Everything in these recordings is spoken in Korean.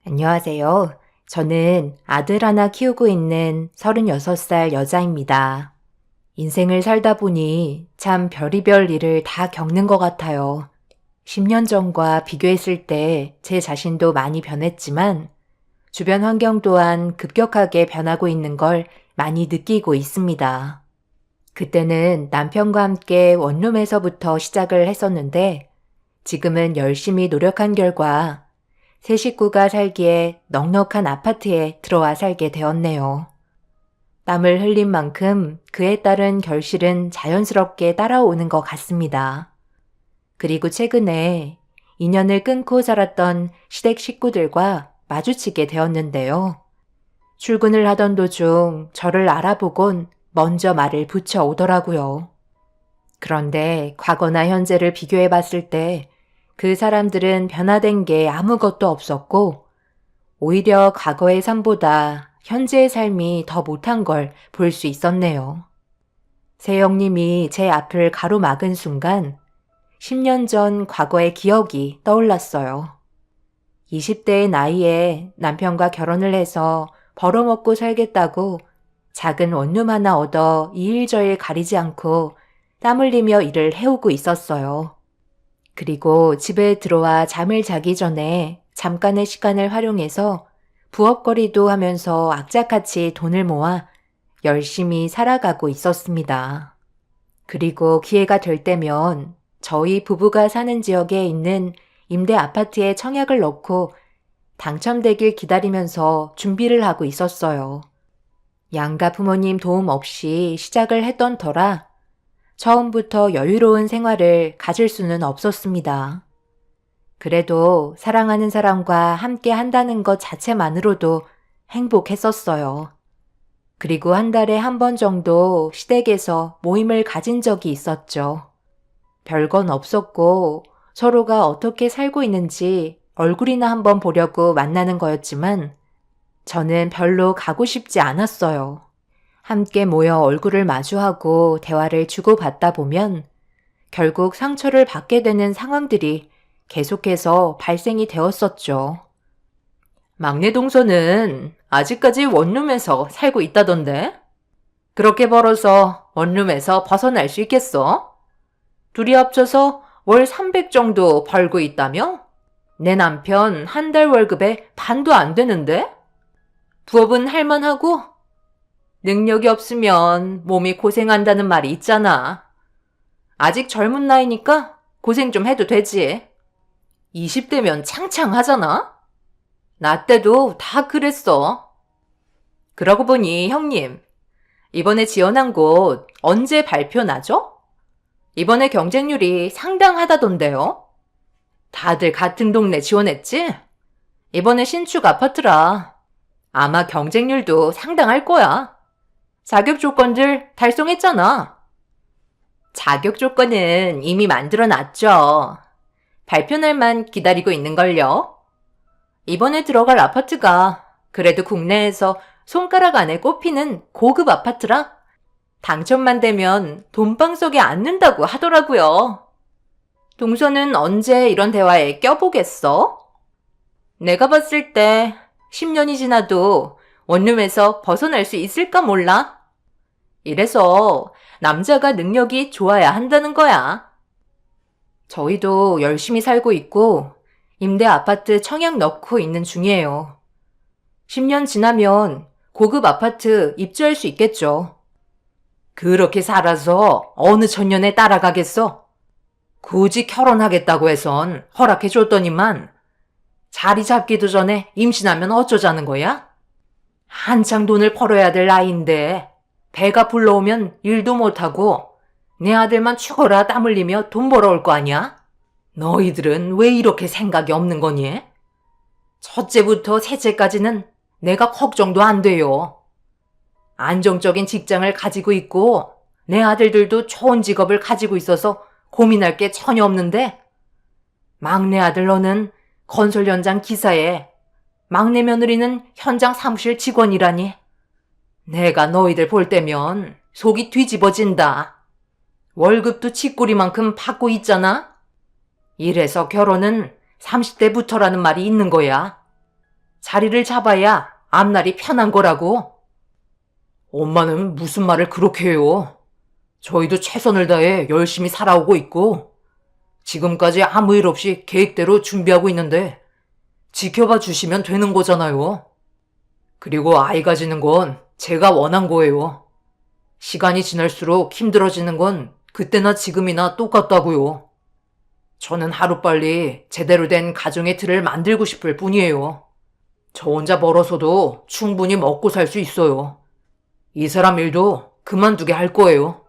안녕하세요. 저는 아들 하나 키우고 있는 36살 여자입니다. 인생을 살다 보니 참 별의별 일을 다 겪는 것 같아요. 10년 전과 비교했을 때 제 자신도 많이 변했지만 주변 환경 또한 급격하게 변하고 있는 걸 많이 느끼고 있습니다. 그때는 남편과 함께 원룸에서부터 시작을 했었는데 지금은 열심히 노력한 결과 세 식구가 살기에 넉넉한 아파트에 들어와 살게 되었네요. 땀을 흘린 만큼 그에 따른 결실은 자연스럽게 따라오는 것 같습니다. 그리고 최근에 인연을 끊고 살았던 시댁 식구들과 마주치게 되었는데요. 출근을 하던 도중 저를 알아보곤 먼저 말을 붙여 오더라고요. 그런데 과거나 현재를 비교해 봤을 때 그 사람들은 변화된 게 아무것도 없었고 오히려 과거의 삶보다 현재의 삶이 더 못한 걸 볼 수 있었네요. 새형님이 제 앞을 가로막은 순간 10년 전 과거의 기억이 떠올랐어요. 20대의 나이에 남편과 결혼을 해서 벌어먹고 살겠다고 작은 원룸 하나 얻어 이 일 저 일 가리지 않고 땀 흘리며 일을 해오고 있었어요. 그리고 집에 들어와 잠을 자기 전에 잠깐의 시간을 활용해서 부업거리도 하면서 악착같이 돈을 모아 열심히 살아가고 있었습니다. 그리고 기회가 될 때면 저희 부부가 사는 지역에 있는 임대 아파트에 청약을 넣고 당첨되길 기다리면서 준비를 하고 있었어요. 양가 부모님 도움 없이 시작을 했던 터라 처음부터 여유로운 생활을 가질 수는 없었습니다. 그래도 사랑하는 사람과 함께 한다는 것 자체만으로도 행복했었어요. 그리고 한 달에 한 번 정도 시댁에서 모임을 가진 적이 있었죠. 별건 없었고 서로가 어떻게 살고 있는지 얼굴이나 한번 보려고 만나는 거였지만 저는 별로 가고 싶지 않았어요. 함께 모여 얼굴을 마주하고 대화를 주고받다 보면 결국 상처를 받게 되는 상황들이 계속해서 발생이 되었었죠. 막내 동서는 아직까지 원룸에서 살고 있다던데? 그렇게 벌어서 원룸에서 벗어날 수 있겠어? 둘이 합쳐서 월 300 정도 벌고 있다며? 내 남편 한 달 월급의 반도 안 되는데? 부업은 할만하고? 능력이 없으면 몸이 고생한다는 말이 있잖아. 아직 젊은 나이니까 고생 좀 해도 되지. 20대면 창창하잖아? 나 때도 다 그랬어. 그러고 보니 형님, 이번에 지원한 곳 언제 발표 나죠? 이번에 경쟁률이 상당하다던데요? 다들 같은 동네 지원했지? 이번에 신축 아파트라. 아마 경쟁률도 상당할 거야. 자격 조건들 달성했잖아. 자격 조건은 이미 만들어 놨죠. 발표 날만 기다리고 있는걸요. 이번에 들어갈 아파트가 그래도 국내에서 손가락 안에 꼽히는 고급 아파트라 당첨만 되면 돈방석에 앉는다고 하더라고요. 동서는 언제 이런 대화에 껴보겠어? 내가 봤을 때 10년이 지나도 원룸에서 벗어날 수 있을까 몰라. 이래서 남자가 능력이 좋아야 한다는 거야. 저희도 열심히 살고 있고 임대 아파트 청약 넣고 있는 중이에요. 10년 지나면 고급 아파트 입주할 수 있겠죠. 그렇게 살아서 어느 천년에 따라가겠어? 굳이 결혼하겠다고 해선 허락해 줬더니만 자리 잡기도 전에 임신하면 어쩌자는 거야? 한창 돈을 벌어야 될 나이인데 배가 불러오면 일도 못하고 내 아들만 죽어라 땀 흘리며 돈 벌어올 거 아니야? 너희들은 왜 이렇게 생각이 없는 거니? 첫째부터 셋째까지는 내가 걱정도 안 돼요. 안정적인 직장을 가지고 있고 내 아들들도 좋은 직업을 가지고 있어서 고민할 게 전혀 없는데 막내 아들 너는 건설 현장 기사에 막내 며느리는 현장 사무실 직원이라니. 내가 너희들 볼 때면 속이 뒤집어진다. 월급도 쥐꼬리만큼 받고 있잖아. 이래서 결혼은 30대부터라는 말이 있는 거야. 자리를 잡아야 앞날이 편한 거라고. 엄마는 무슨 말을 그렇게 해요. 저희도 최선을 다해 열심히 살아오고 있고 지금까지 아무 일 없이 계획대로 준비하고 있는데 지켜봐 주시면 되는 거잖아요. 그리고 아이 가지는 건 제가 원한 거예요. 시간이 지날수록 힘들어지는 건 그때나 지금이나 똑같다고요. 저는 하루빨리 제대로 된 가정의 틀을 만들고 싶을 뿐이에요. 저 혼자 벌어서도 충분히 먹고 살 수 있어요. 이 사람 일도 그만두게 할 거예요.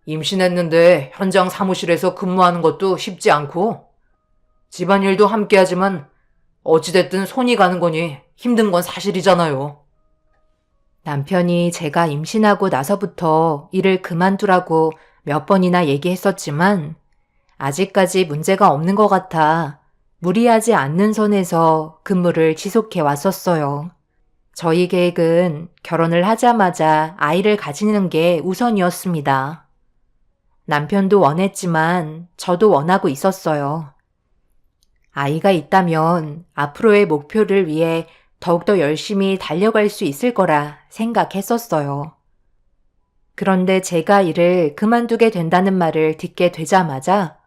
임신했는데 현장 사무실에서 근무하는 것도 쉽지 않고 집안일도 함께 하지만 어찌됐든 손이 가는 거니 힘든 건 사실이잖아요. 남편이 제가 임신하고 나서부터 일을 그만두라고 몇 번이나 얘기했었지만 아직까지 문제가 없는 것 같아 무리하지 않는 선에서 근무를 지속해 왔었어요. 저희 계획은 결혼을 하자마자 아이를 가지는 게 우선이었습니다. 남편도 원했지만 저도 원하고 있었어요. 아이가 있다면 앞으로의 목표를 위해 더욱더 열심히 달려갈 수 있을 거라 생각했었어요. 그런데 제가 일을 그만두게 된다는 말을 듣게 되자마자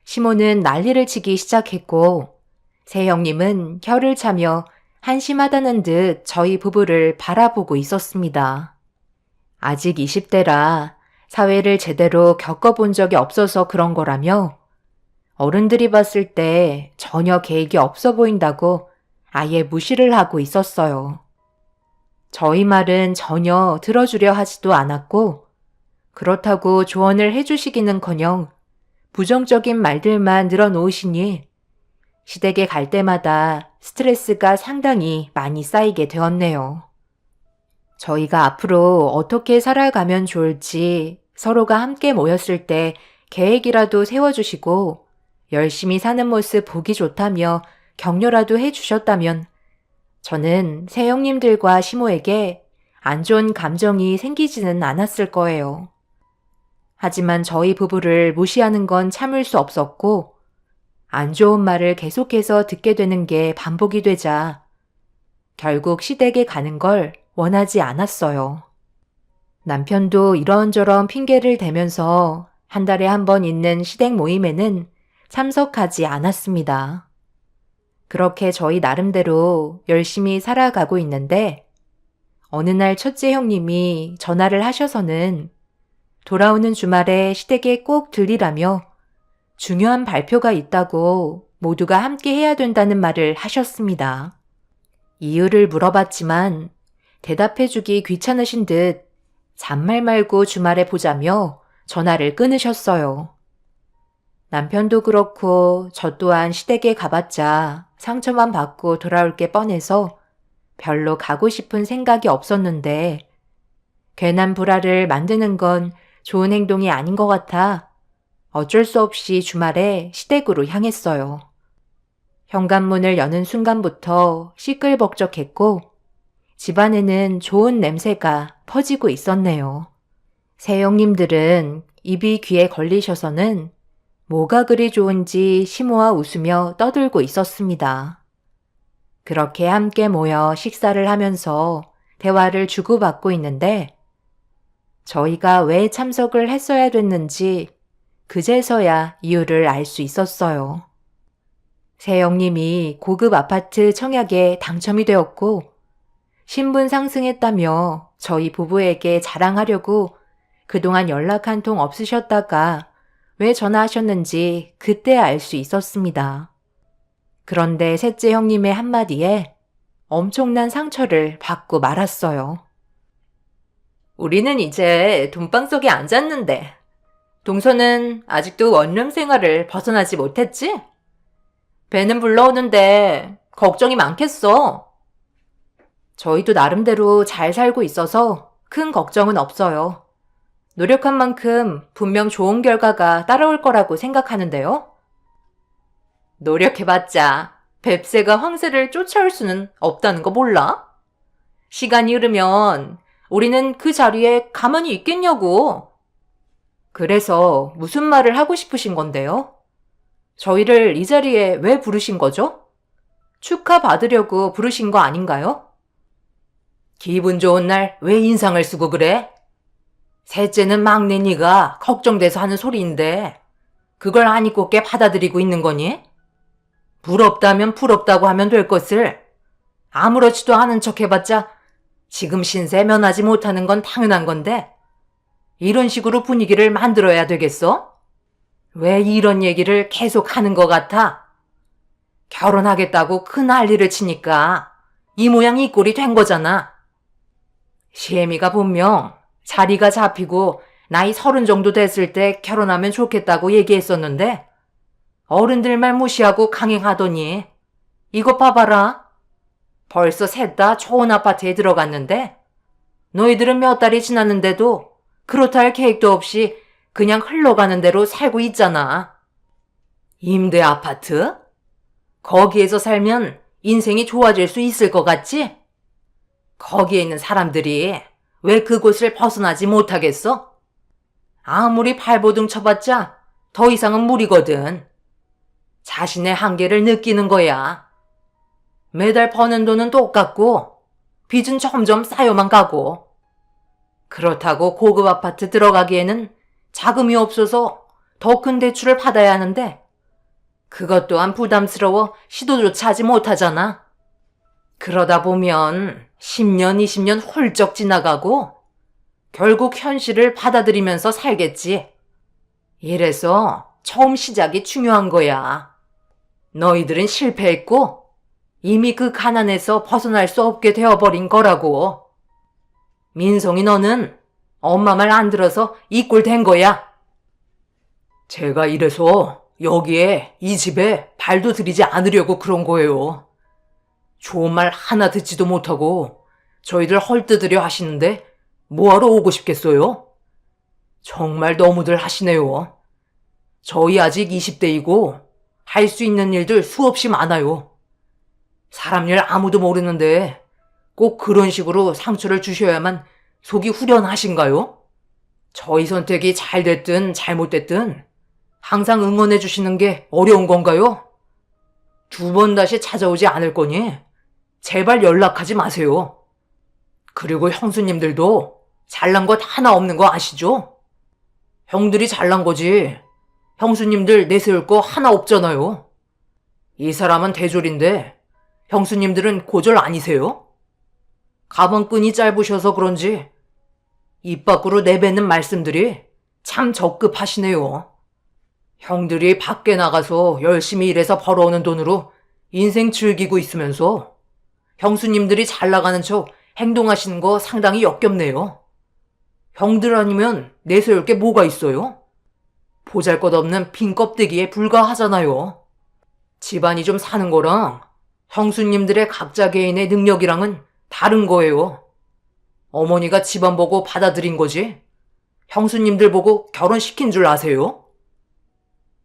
시모는 난리를 치기 시작했고 새형님은 혀를 차며 한심하다는 듯 저희 부부를 바라보고 있었습니다. 아직 20대라 사회를 제대로 겪어본 적이 없어서 그런 거라며 어른들이 봤을 때 전혀 계획이 없어 보인다고 아예 무시를 하고 있었어요. 저희 말은 전혀 들어주려 하지도 않았고 그렇다고 조언을 해주시기는커녕 부정적인 말들만 늘어놓으시니 시댁에 갈 때마다 스트레스가 상당히 많이 쌓이게 되었네요. 저희가 앞으로 어떻게 살아가면 좋을지 서로가 함께 모였을 때 계획이라도 세워주시고 열심히 사는 모습 보기 좋다며 격려라도 해주셨다면 저는 새형님들과 시모에게 안 좋은 감정이 생기지는 않았을 거예요. 하지만 저희 부부를 무시하는 건 참을 수 없었고 안 좋은 말을 계속해서 듣게 되는 게 반복이 되자 결국 시댁에 가는 걸 원하지 않았어요. 남편도 이런저런 핑계를 대면서 한 달에 한 번 있는 시댁 모임에는 참석하지 않았습니다. 그렇게 저희 나름대로 열심히 살아가고 있는데 어느 날 첫째 형님이 전화를 하셔서는 돌아오는 주말에 시댁에 꼭 들리라며 중요한 발표가 있다고 모두가 함께 해야 된다는 말을 하셨습니다. 이유를 물어봤지만 대답해주기 귀찮으신 듯 잔말 말고 주말에 보자며 전화를 끊으셨어요. 남편도 그렇고 저 또한 시댁에 가봤자 상처만 받고 돌아올 게 뻔해서 별로 가고 싶은 생각이 없었는데 괜한 불화를 만드는 건 좋은 행동이 아닌 것 같아 어쩔 수 없이 주말에 시댁으로 향했어요. 현관문을 여는 순간부터 시끌벅적했고 집안에는 좋은 냄새가 퍼지고 있었네요. 새형님들은 입이 귀에 걸리셔서는 뭐가 그리 좋은지 시모와 웃으며 떠들고 있었습니다. 그렇게 함께 모여 식사를 하면서 대화를 주고받고 있는데 저희가 왜 참석을 했어야 됐는지 그제서야 이유를 알 수 있었어요. 새형님이 고급 아파트 청약에 당첨이 되었고 신분 상승했다며 저희 부부에게 자랑하려고 그동안 연락 한 통 없으셨다가 왜 전화하셨는지 그때 알 수 있었습니다. 그런데 셋째 형님의 한마디에 엄청난 상처를 받고 말았어요. 우리는 이제 돈방 속에 앉았는데 동서는 아직도 원룸 생활을 벗어나지 못했지? 배는 불러오는데 걱정이 많겠어. 저희도 나름대로 잘 살고 있어서 큰 걱정은 없어요. 노력한 만큼 분명 좋은 결과가 따라올 거라고 생각하는데요. 노력해봤자 뱁새가 황새를 쫓아올 수는 없다는 거 몰라? 시간이 흐르면 우리는 그 자리에 가만히 있겠냐고. 그래서 무슨 말을 하고 싶으신 건데요? 저희를 이 자리에 왜 부르신 거죠? 축하받으려고 부르신 거 아닌가요? 기분 좋은 날 왜 인상을 쓰고 그래? 셋째는 막내 네가 걱정돼서 하는 소리인데 그걸 아니 꼽게 받아들이고 있는 거니? 부럽다면 부럽다고 하면 될 것을 아무렇지도 않은 척 해봤자 지금 신세 면하지 못하는 건 당연한 건데 이런 식으로 분위기를 만들어야 되겠어? 왜 이런 얘기를 계속 하는 것 같아? 결혼하겠다고 큰 난리를 치니까 이 모양 이 꼴이 된 거잖아. 시애미가 분명 자리가 잡히고 나이 30 정도 됐을 때 결혼하면 좋겠다고 얘기했었는데 어른들 말 무시하고 강행하더니 이것 봐봐라. 벌써 셋 다 좋은 아파트에 들어갔는데 너희들은 몇 달이 지났는데도 그렇다 할 계획도 없이 그냥 흘러가는 대로 살고 있잖아. 임대 아파트? 거기에서 살면 인생이 좋아질 수 있을 것 같지? 거기에 있는 사람들이 왜 그곳을 벗어나지 못하겠어? 아무리 발버둥 쳐봤자 더 이상은 무리거든. 자신의 한계를 느끼는 거야. 매달 버는 돈은 똑같고 빚은 점점 쌓여만 가고 그렇다고 고급 아파트 들어가기에는 자금이 없어서 더 큰 대출을 받아야 하는데 그것 또한 부담스러워 시도조차 하지 못하잖아. 그러다 보면 10년, 20년 훌쩍 지나가고 결국 현실을 받아들이면서 살겠지. 이래서 처음 시작이 중요한 거야. 너희들은 실패했고 이미 그 가난에서 벗어날 수 없게 되어버린 거라고. 민성이 너는 엄마 말 안 들어서 이 꼴 된 거야. 제가 이래서 여기에 이 집에 발도 들이지 않으려고 그런 거예요. 좋은 말 하나 듣지도 못하고 저희들 헐뜯으려 하시는데 뭐하러 오고 싶겠어요? 정말 너무들 하시네요. 저희 아직 20대이고 할 수 있는 일들 수없이 많아요. 사람 일 아무도 모르는데 꼭 그런 식으로 상처를 주셔야만 속이 후련하신가요? 저희 선택이 잘 됐든 잘못됐든 항상 응원해 주시는 게 어려운 건가요? 2번 다시 찾아오지 않을 거니 제발 연락하지 마세요. 그리고 형수님들도 잘난 것 하나 없는 거 아시죠? 형들이 잘난 거지 형수님들 내세울 거 하나 없잖아요. 이 사람은 대졸인데 형수님들은 고졸 아니세요? 가방끈이 짧으셔서 그런지 입 밖으로 내뱉는 말씀들이 참 적급하시네요. 형들이 밖에 나가서 열심히 일해서 벌어오는 돈으로 인생 즐기고 있으면서 형수님들이 잘 나가는 척 행동하시는 거 상당히 역겹네요. 형들 아니면 내세울 게 뭐가 있어요? 보잘것없는 빈 껍데기에 불과하잖아요. 집안이 좀 사는 거랑 형수님들의 각자 개인의 능력이랑은 다른 거예요. 어머니가 집안 보고 받아들인 거지 형수님들 보고 결혼시킨 줄 아세요?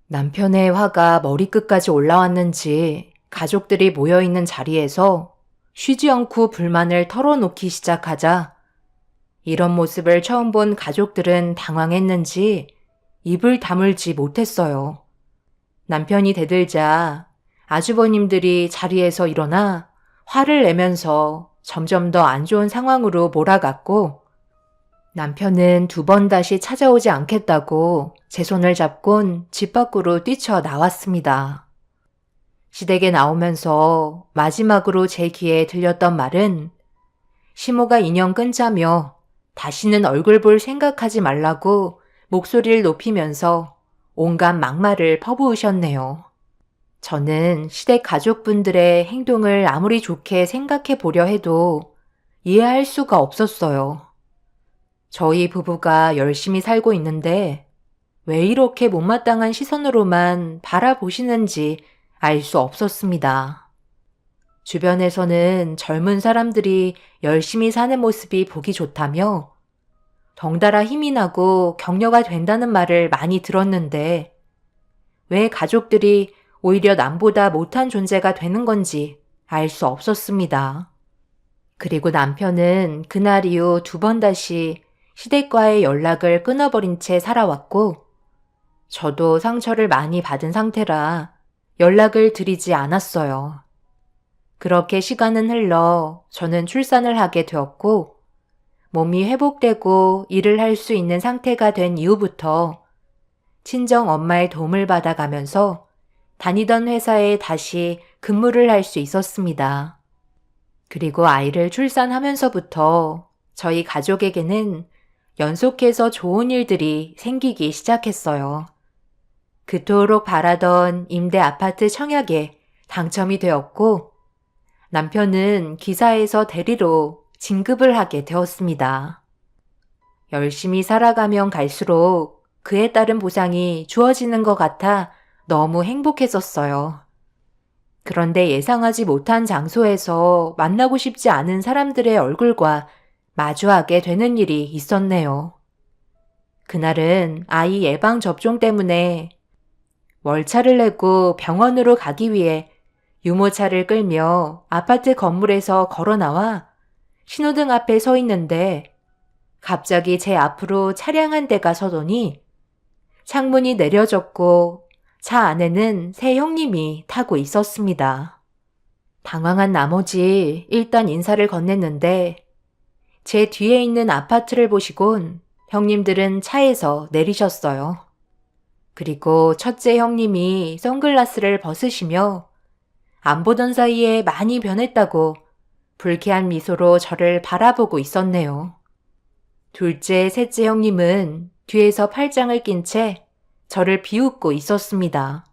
남편의 화가 머리끝까지 올라왔는지 가족들이 모여있는 자리에서 쉬지 않고 불만을 털어놓기 시작하자 이런 모습을 처음 본 가족들은 당황했는지 입을 다물지 못했어요. 남편이 대들자 아주버님들이 자리에서 일어나 화를 내면서 점점 더 안 좋은 상황으로 몰아갔고 남편은 2번 다시 찾아오지 않겠다고 제 손을 잡곤 집 밖으로 뛰쳐나왔습니다. 시댁에 나오면서 마지막으로 제 귀에 들렸던 말은 시모가 인연 끊자며 다시는 얼굴 볼 생각하지 말라고 목소리를 높이면서 온갖 막말을 퍼부으셨네요. 저는 시댁 가족분들의 행동을 아무리 좋게 생각해 보려 해도 이해할 수가 없었어요. 저희 부부가 열심히 살고 있는데 왜 이렇게 못마땅한 시선으로만 바라보시는지 알 수 없었습니다. 주변에서는 젊은 사람들이 열심히 사는 모습이 보기 좋다며 덩달아 힘이 나고 격려가 된다는 말을 많이 들었는데 왜 가족들이 오히려 남보다 못한 존재가 되는 건지 알 수 없었습니다. 그리고 남편은 그날 이후 2번 다시 시댁과의 연락을 끊어버린 채 살아왔고 저도 상처를 많이 받은 상태라 연락을 드리지 않았어요. 그렇게 시간은 흘러 저는 출산을 하게 되었고, 몸이 회복되고 일을 할 수 있는 상태가 된 이후부터 친정 엄마의 도움을 받아가면서 다니던 회사에 다시 근무를 할 수 있었습니다. 그리고 아이를 출산하면서부터 저희 가족에게는 연속해서 좋은 일들이 생기기 시작했어요. 그토록 바라던 임대 아파트 청약에 당첨이 되었고, 남편은 기사에서 대리로 진급을 하게 되었습니다. 열심히 살아가면 갈수록 그에 따른 보상이 주어지는 것 같아 너무 행복했었어요. 그런데 예상하지 못한 장소에서 만나고 싶지 않은 사람들의 얼굴과 마주하게 되는 일이 있었네요. 그날은 아이 예방 접종 때문에 월차를 내고 병원으로 가기 위해 유모차를 끌며 아파트 건물에서 걸어 나와 신호등 앞에 서 있는데 갑자기 제 앞으로 차량 한 대가 서더니 창문이 내려졌고 차 안에는 새 형님이 타고 있었습니다. 당황한 나머지 일단 인사를 건넸는데 제 뒤에 있는 아파트를 보시곤 형님들은 차에서 내리셨어요. 그리고 첫째 형님이 선글라스를 벗으시며 안 보던 사이에 많이 변했다고 불쾌한 미소로 저를 바라보고 있었네요. 둘째, 셋째 형님은 뒤에서 팔짱을 낀 채 저를 비웃고 있었습니다.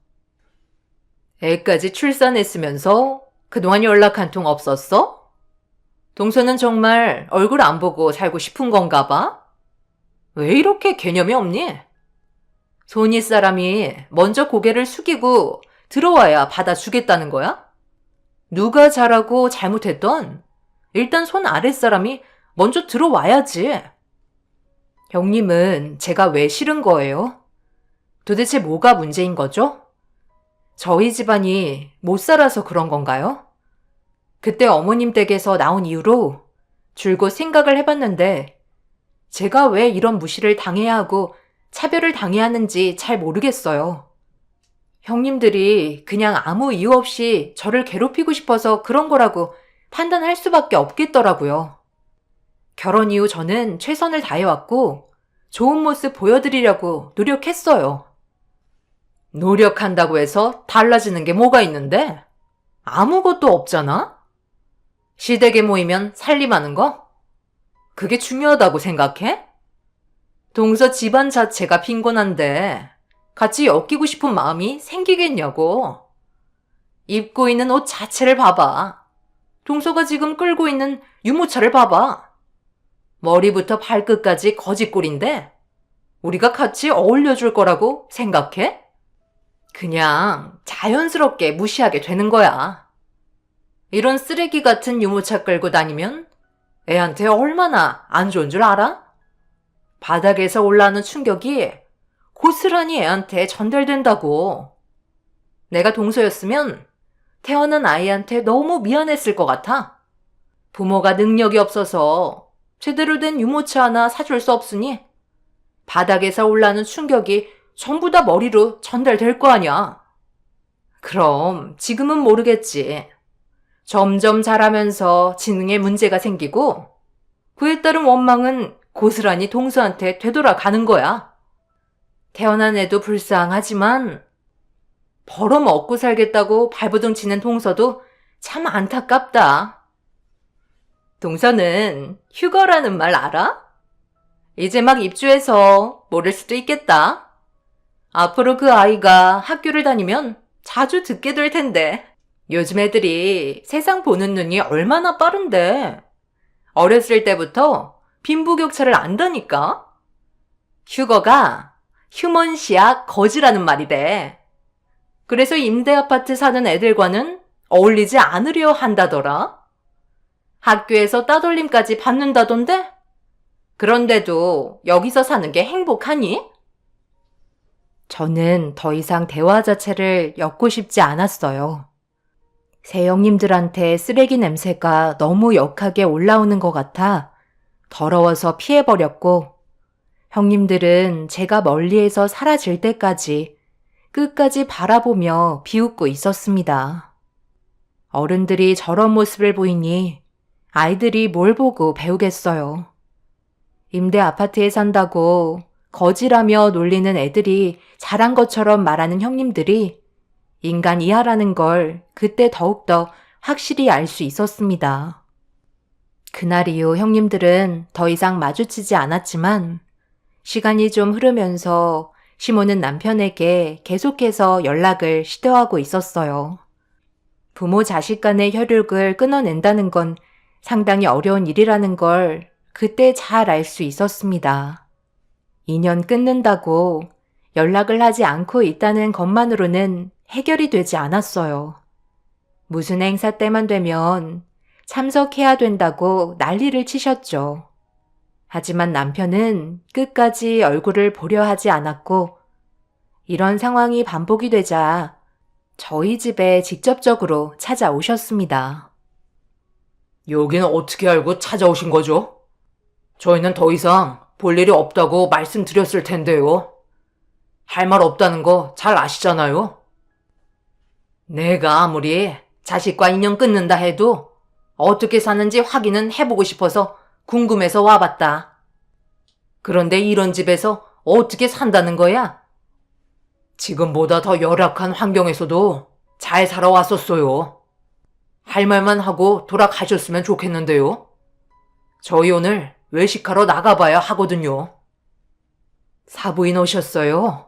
애까지 출산했으면서 그동안 연락 한 통 없었어? 동서는 정말 얼굴 안 보고 살고 싶은 건가 봐? 왜 이렇게 개념이 없니? 손윗 사람이 먼저 고개를 숙이고 들어와야 받아주겠다는 거야? 누가 잘하고 잘못했던 일단 손 아랫사람이 먼저 들어와야지. 형님은 제가 왜 싫은 거예요? 도대체 뭐가 문제인 거죠? 저희 집안이 못 살아서 그런 건가요? 그때 어머님 댁에서 나온 이후로 줄곧 생각을 해봤는데 제가 왜 이런 무시를 당해야 하고 차별을 당해야 하는지 잘 모르겠어요. 형님들이 그냥 아무 이유 없이 저를 괴롭히고 싶어서 그런 거라고 판단할 수밖에 없겠더라고요. 결혼 이후 저는 최선을 다해왔고 좋은 모습 보여드리려고 노력했어요. 노력한다고 해서 달라지는 게 뭐가 있는데? 아무것도 없잖아? 시댁에 모이면 살림하는 거? 그게 중요하다고 생각해? 동서 집안 자체가 빈곤한데 같이 엮이고 싶은 마음이 생기겠냐고. 입고 있는 옷 자체를 봐봐. 동서가 지금 끌고 있는 유모차를 봐봐. 머리부터 발끝까지 거짓골인데 우리가 같이 어울려줄 거라고 생각해? 그냥 자연스럽게 무시하게 되는 거야. 이런 쓰레기 같은 유모차 끌고 다니면 애한테 얼마나 안 좋은 줄 알아? 바닥에서 올라오는 충격이 고스란히 애한테 전달된다고. 내가 동서였으면 태어난 아이한테 너무 미안했을 것 같아. 부모가 능력이 없어서 제대로 된 유모차 하나 사줄 수 없으니 바닥에서 올라오는 충격이 전부 다 머리로 전달될 거 아니야. 그럼 지금은 모르겠지. 점점 자라면서 지능에 문제가 생기고 그에 따른 원망은 고스란히 동서한테 되돌아가는 거야. 태어난 애도 불쌍하지만 벌어먹고 살겠다고 발버둥 치는 동서도 참 안타깝다. 동서는 휴거라는 말 알아? 이제 막 입주해서 모를 수도 있겠다. 앞으로 그 아이가 학교를 다니면 자주 듣게 될 텐데. 요즘 애들이 세상 보는 눈이 얼마나 빠른데. 어렸을 때부터 빈부격차를 안다니까. 휴거가 휴먼시아 거지라는 말이래. 그래서 임대 아파트 사는 애들과는 어울리지 않으려 한다더라. 학교에서 따돌림까지 받는다던데? 그런데도 여기서 사는 게 행복하니? 저는 더 이상 대화 자체를 엮고 싶지 않았어요. 새 형님들한테 쓰레기 냄새가 너무 역하게 올라오는 것 같아 더러워서 피해버렸고, 형님들은 제가 멀리에서 사라질 때까지 끝까지 바라보며 비웃고 있었습니다. 어른들이 저런 모습을 보이니 아이들이 뭘 보고 배우겠어요. 임대 아파트에 산다고 거지라며 놀리는 애들이 잘한 것처럼 말하는 형님들이 인간 이하라는 걸 그때 더욱더 확실히 알 수 있었습니다. 그날 이후 형님들은 더 이상 마주치지 않았지만 시간이 좀 흐르면서 시모는 남편에게 계속해서 연락을 시도하고 있었어요. 부모 자식 간의 혈육을 끊어낸다는 건 상당히 어려운 일이라는 걸 그때 잘 알 수 있었습니다. 인연 끊는다고 연락을 하지 않고 있다는 것만으로는 해결이 되지 않았어요. 무슨 행사 때만 되면 참석해야 된다고 난리를 치셨죠. 하지만 남편은 끝까지 얼굴을 보려 하지 않았고 이런 상황이 반복이 되자 저희 집에 직접적으로 찾아오셨습니다. 여기는 어떻게 알고 찾아오신 거죠? 저희는 더 이상 볼 일이 없다고 말씀드렸을 텐데요. 할 말 없다는 거 잘 아시잖아요. 내가 아무리 자식과 인연 끊는다 해도 어떻게 사는지 확인은 해보고 싶어서 궁금해서 와봤다. 그런데 이런 집에서 어떻게 산다는 거야? 지금보다 더 열악한 환경에서도 잘 살아왔었어요. 할 말만 하고 돌아가셨으면 좋겠는데요. 저희 오늘 외식하러 나가봐야 하거든요. 사부인 오셨어요?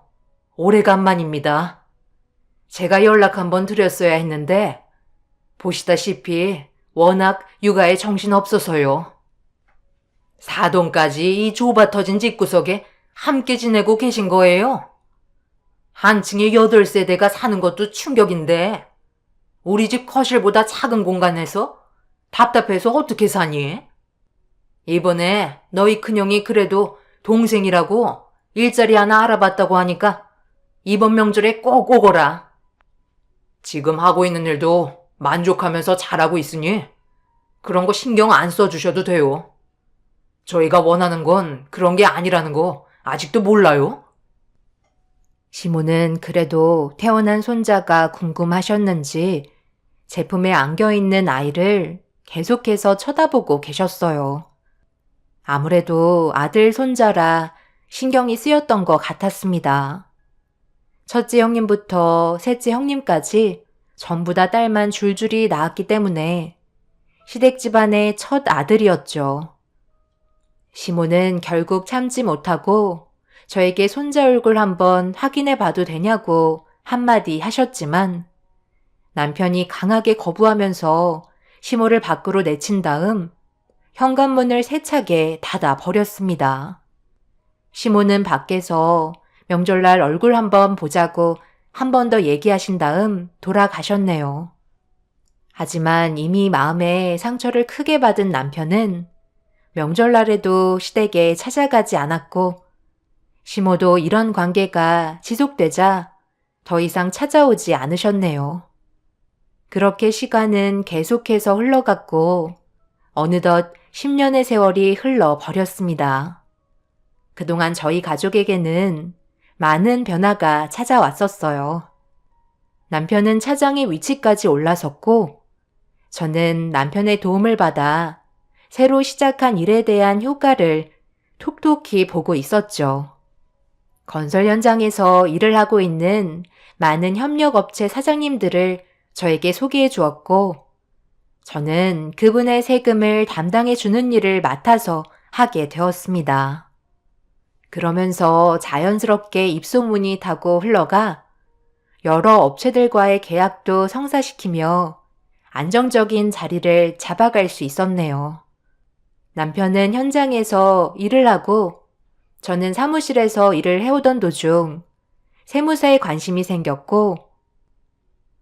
오래간만입니다. 제가 연락 한번 드렸어야 했는데 보시다시피 워낙 육아에 정신없어서요. 사돈까지 이 좁아터진 집구석에 함께 지내고 계신 거예요. 한 층에 8세대가 사는 것도 충격인데 우리 집 거실보다 작은 공간에서 답답해서 어떻게 사니? 이번에 너희 큰형이 그래도 동생이라고 일자리 하나 알아봤다고 하니까 이번 명절에 꼭 오거라. 지금 하고 있는 일도 만족하면서 잘하고 있으니 그런 거 신경 안 써주셔도 돼요. 저희가 원하는 건 그런 게 아니라는 거 아직도 몰라요? 시모는 그래도 태어난 손자가 궁금하셨는지 제품에 안겨있는 아이를 계속해서 쳐다보고 계셨어요. 아무래도 아들 손자라 신경이 쓰였던 것 같았습니다. 첫째 형님부터 셋째 형님까지 전부 다 딸만 줄줄이 낳았기 때문에 시댁 집안의 첫 아들이었죠. 시모는 결국 참지 못하고 저에게 손자 얼굴 한번 확인해 봐도 되냐고 한마디 하셨지만 남편이 강하게 거부하면서 시모를 밖으로 내친 다음 현관문을 세차게 닫아 버렸습니다. 시모는 밖에서 명절날 얼굴 한번 보자고 한 번 더 얘기하신 다음 돌아가셨네요. 하지만 이미 마음에 상처를 크게 받은 남편은 명절날에도 시댁에 찾아가지 않았고 시모도 이런 관계가 지속되자 더 이상 찾아오지 않으셨네요. 그렇게 시간은 계속해서 흘러갔고 어느덧 10년의 세월이 흘러버렸습니다. 그동안 저희 가족에게는 많은 변화가 찾아왔었어요. 남편은 차장의 위치까지 올라섰고 저는 남편의 도움을 받아 새로 시작한 일에 대한 효과를 톡톡히 보고 있었죠. 건설 현장에서 일을 하고 있는 많은 협력업체 사장님들을 저에게 소개해 주었고 저는 그분의 세금을 담당해 주는 일을 맡아서 하게 되었습니다. 그러면서 자연스럽게 입소문이 타고 흘러가 여러 업체들과의 계약도 성사시키며 안정적인 자리를 잡아갈 수 있었네요. 남편은 현장에서 일을 하고 저는 사무실에서 일을 해오던 도중 세무사에 관심이 생겼고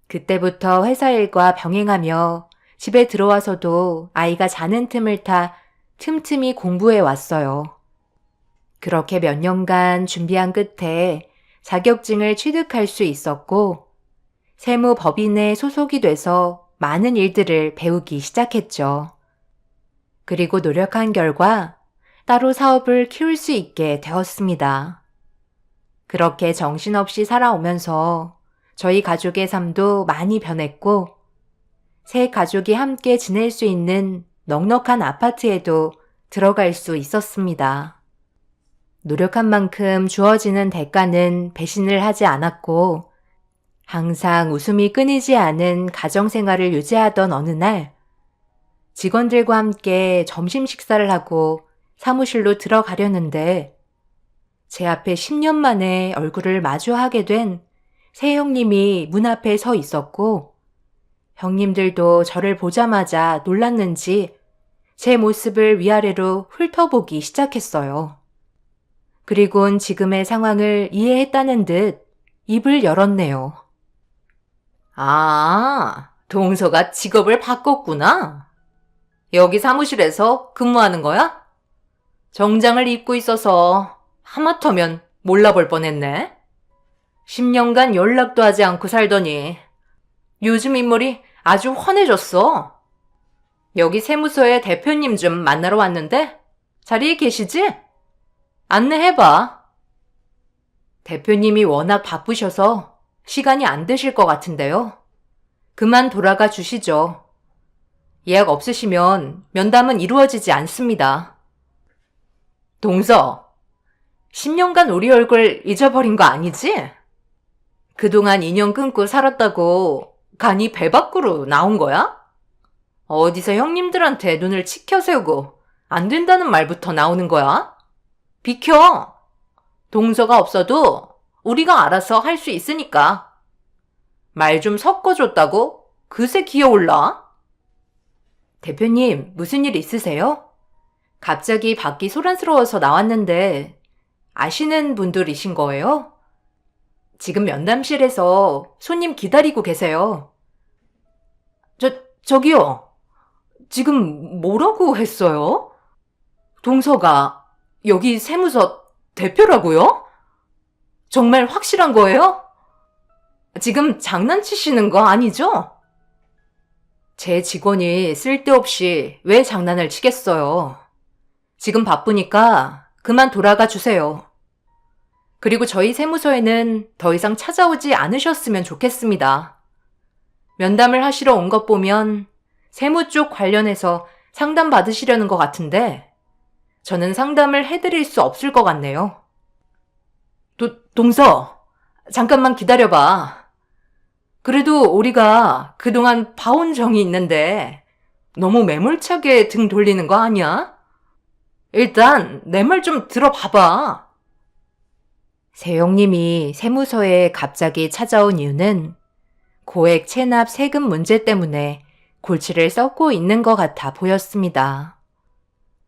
그때부터 회사 일과 병행하며 집에 들어와서도 아이가 자는 틈을 타 틈틈이 공부해 왔어요. 그렇게 몇 년간 준비한 끝에 자격증을 취득할 수 있었고 세무법인에 소속이 돼서 많은 일들을 배우기 시작했죠. 그리고 노력한 결과 따로 사업을 키울 수 있게 되었습니다. 그렇게 정신없이 살아오면서 저희 가족의 삶도 많이 변했고 세 가족이 함께 지낼 수 있는 넉넉한 아파트에도 들어갈 수 있었습니다. 노력한 만큼 주어지는 대가는 배신을 하지 않았고 항상 웃음이 끊이지 않은 가정생활을 유지하던 어느 날 직원들과 함께 점심 식사를 하고 사무실로 들어가려는데 제 앞에 10년 만에 얼굴을 마주하게 된 새 형님이 문 앞에 서 있었고 형님들도 저를 보자마자 놀랐는지 제 모습을 위아래로 훑어보기 시작했어요. 그리곤 지금의 상황을 이해했다는 듯 입을 열었네요. 아, 동서가 직업을 바꿨구나. 여기 사무실에서 근무하는 거야? 정장을 입고 있어서 하마터면 몰라볼 뻔했네. 10년간 연락도 하지 않고 살더니 요즘 인물이 아주 훤해졌어. 여기 세무서의 대표님 좀 만나러 왔는데 자리에 계시지? 안내해봐. 대표님이 워낙 바쁘셔서 시간이 안 되실 것 같은데요. 그만 돌아가 주시죠. 예약 없으시면 면담은 이루어지지 않습니다. 동서, 10년간 우리 얼굴 잊어버린 거 아니지? 그동안 인연 끊고 살았다고 간이 배 밖으로 나온 거야? 어디서 형님들한테 눈을 치켜 세우고 안 된다는 말부터 나오는 거야? 비켜! 동서가 없어도 우리가 알아서 할 수 있으니까. 말 좀 섞어줬다고? 그새 기어올라? 대표님, 무슨 일 있으세요? 갑자기 밖이 소란스러워서 나왔는데 아시는 분들이신 거예요? 지금 면담실에서 손님 기다리고 계세요. 저기요. 지금 뭐라고 했어요? 동서가 여기 세무서 대표라고요? 정말 확실한 거예요? 지금 장난치시는 거 아니죠? 제 직원이 쓸데없이 왜 장난을 치겠어요. 지금 바쁘니까 그만 돌아가 주세요. 그리고 저희 세무서에는 더 이상 찾아오지 않으셨으면 좋겠습니다. 면담을 하시러 온 것 보면 세무 쪽 관련해서 상담 받으시려는 것 같은데 저는 상담을 해드릴 수 없을 것 같네요. 동서, 잠깐만 기다려봐. 그래도 우리가 그동안 봐온 정이 있는데 너무 매몰차게 등 돌리는 거 아니야? 일단 내 말 좀 들어봐봐. 새 형님이 세무서에 갑자기 찾아온 이유는 고액 체납 세금 문제 때문에 골치를 썩고 있는 것 같아 보였습니다.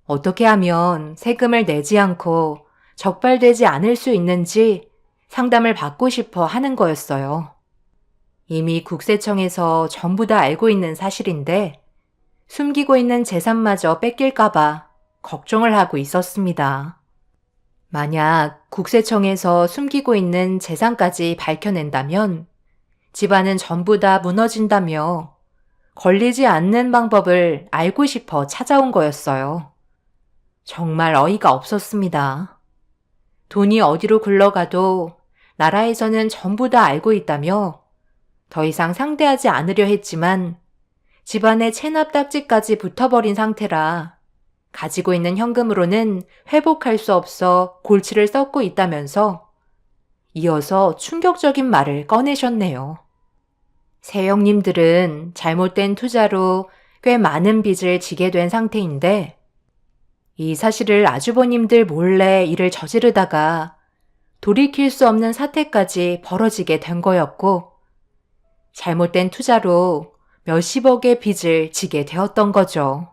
어떻게 하면 세금을 내지 않고 적발되지 않을 수 있는지 상담을 받고 싶어 하는 거였어요. 이미 국세청에서 전부 다 알고 있는 사실인데 숨기고 있는 재산마저 뺏길까봐 걱정을 하고 있었습니다. 만약 국세청에서 숨기고 있는 재산까지 밝혀낸다면 집안은 전부 다 무너진다며 걸리지 않는 방법을 알고 싶어 찾아온 거였어요. 정말 어이가 없었습니다. 돈이 어디로 굴러가도 나라에서는 전부 다 알고 있다며 더 이상 상대하지 않으려 했지만 집안에 체납 딱지까지 붙어버린 상태라 가지고 있는 현금으로는 회복할 수 없어 골치를 썩고 있다면서 이어서 충격적인 말을 꺼내셨네요. 새 형님들은 잘못된 투자로 꽤 많은 빚을 지게 된 상태인데 이 사실을 아주버님들 몰래 일을 저지르다가 돌이킬 수 없는 사태까지 벌어지게 된 거였고 잘못된 투자로 몇십억의 빚을 지게 되었던 거죠.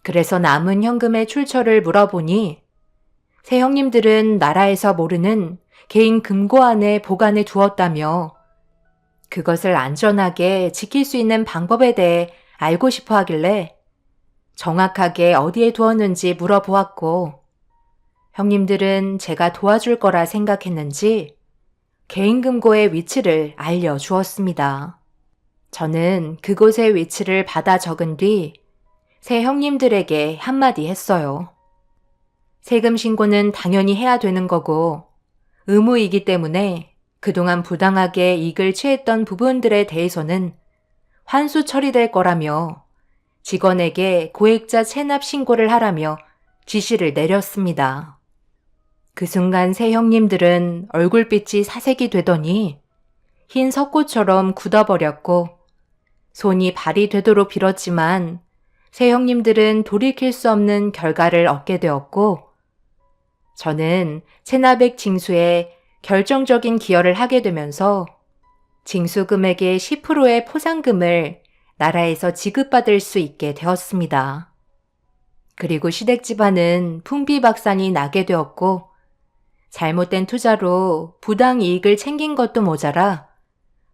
그래서 남은 현금의 출처를 물어보니 새 형님들은 나라에서 모르는 개인 금고 안에 보관해 두었다며 그것을 안전하게 지킬 수 있는 방법에 대해 알고 싶어 하길래 정확하게 어디에 두었는지 물어보았고 형님들은 제가 도와줄 거라 생각했는지 개인 금고의 위치를 알려주었습니다. 저는 그곳의 위치를 받아 적은 뒤 새 형님들에게 한마디 했어요. 세금 신고는 당연히 해야 되는 거고 의무이기 때문에 그동안 부당하게 이익을 취했던 부분들에 대해서는 환수 처리될 거라며 직원에게 고액자 체납 신고를 하라며 지시를 내렸습니다. 그 순간 새 형님들은 얼굴빛이 사색이 되더니 흰 석고처럼 굳어버렸고 손이 발이 되도록 빌었지만 새 형님들은 돌이킬 수 없는 결과를 얻게 되었고 저는 체납액 징수에 결정적인 기여를 하게 되면서 징수 금액의 10%의 포상금을 나라에서 지급받을 수 있게 되었습니다. 그리고 시댁 집안은 풍비박산이 나게 되었고 잘못된 투자로 부당 이익을 챙긴 것도 모자라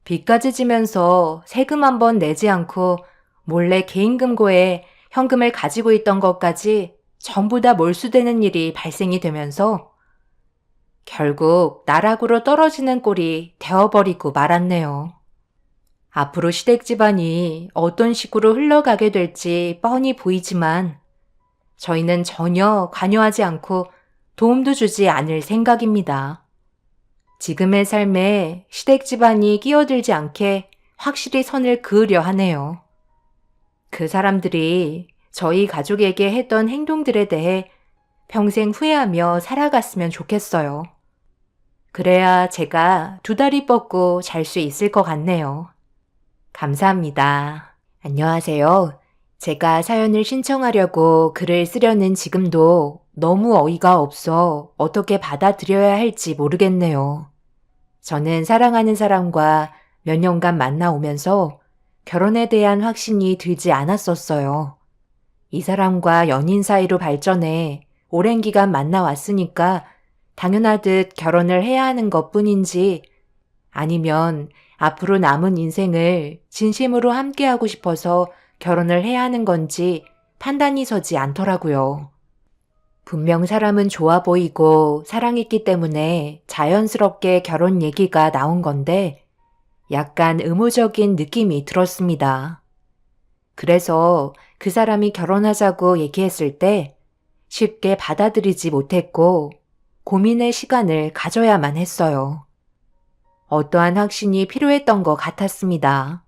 빚까지 지면서 세금 한 번 내지 않고 몰래 개인금고에 현금을 가지고 있던 것까지 전부 다 몰수되는 일이 발생이 되면서 결국 나락으로 떨어지는 꼴이 되어버리고 말았네요. 앞으로 시댁 집안이 어떤 식으로 흘러가게 될지 뻔히 보이지만 저희는 전혀 관여하지 않고 도움도 주지 않을 생각입니다. 지금의 삶에 시댁 집안이 끼어들지 않게 확실히 선을 그으려 하네요. 그 사람들이 저희 가족에게 했던 행동들에 대해 평생 후회하며 살아갔으면 좋겠어요. 그래야 제가 두 다리 뻗고 잘 수 있을 것 같네요. 감사합니다. 안녕하세요. 제가 사연을 신청하려고 글을 쓰려는 지금도 너무 어이가 없어 어떻게 받아들여야 할지 모르겠네요. 저는 사랑하는 사람과 몇 년간 만나오면서 결혼에 대한 확신이 들지 않았었어요. 이 사람과 연인 사이로 발전해 오랜 기간 만나왔으니까 당연하듯 결혼을 해야 하는 것 뿐인지 아니면 앞으로 남은 인생을 진심으로 함께하고 싶어서 결혼을 해야 하는 건지 판단이 서지 않더라고요. 분명 사람은 좋아 보이고 사랑했기 때문에 자연스럽게 결혼 얘기가 나온 건데 약간 의무적인 느낌이 들었습니다. 그래서 그 사람이 결혼하자고 얘기했을 때 쉽게 받아들이지 못했고 고민의 시간을 가져야만 했어요. 어떠한 확신이 필요했던 것 같았습니다.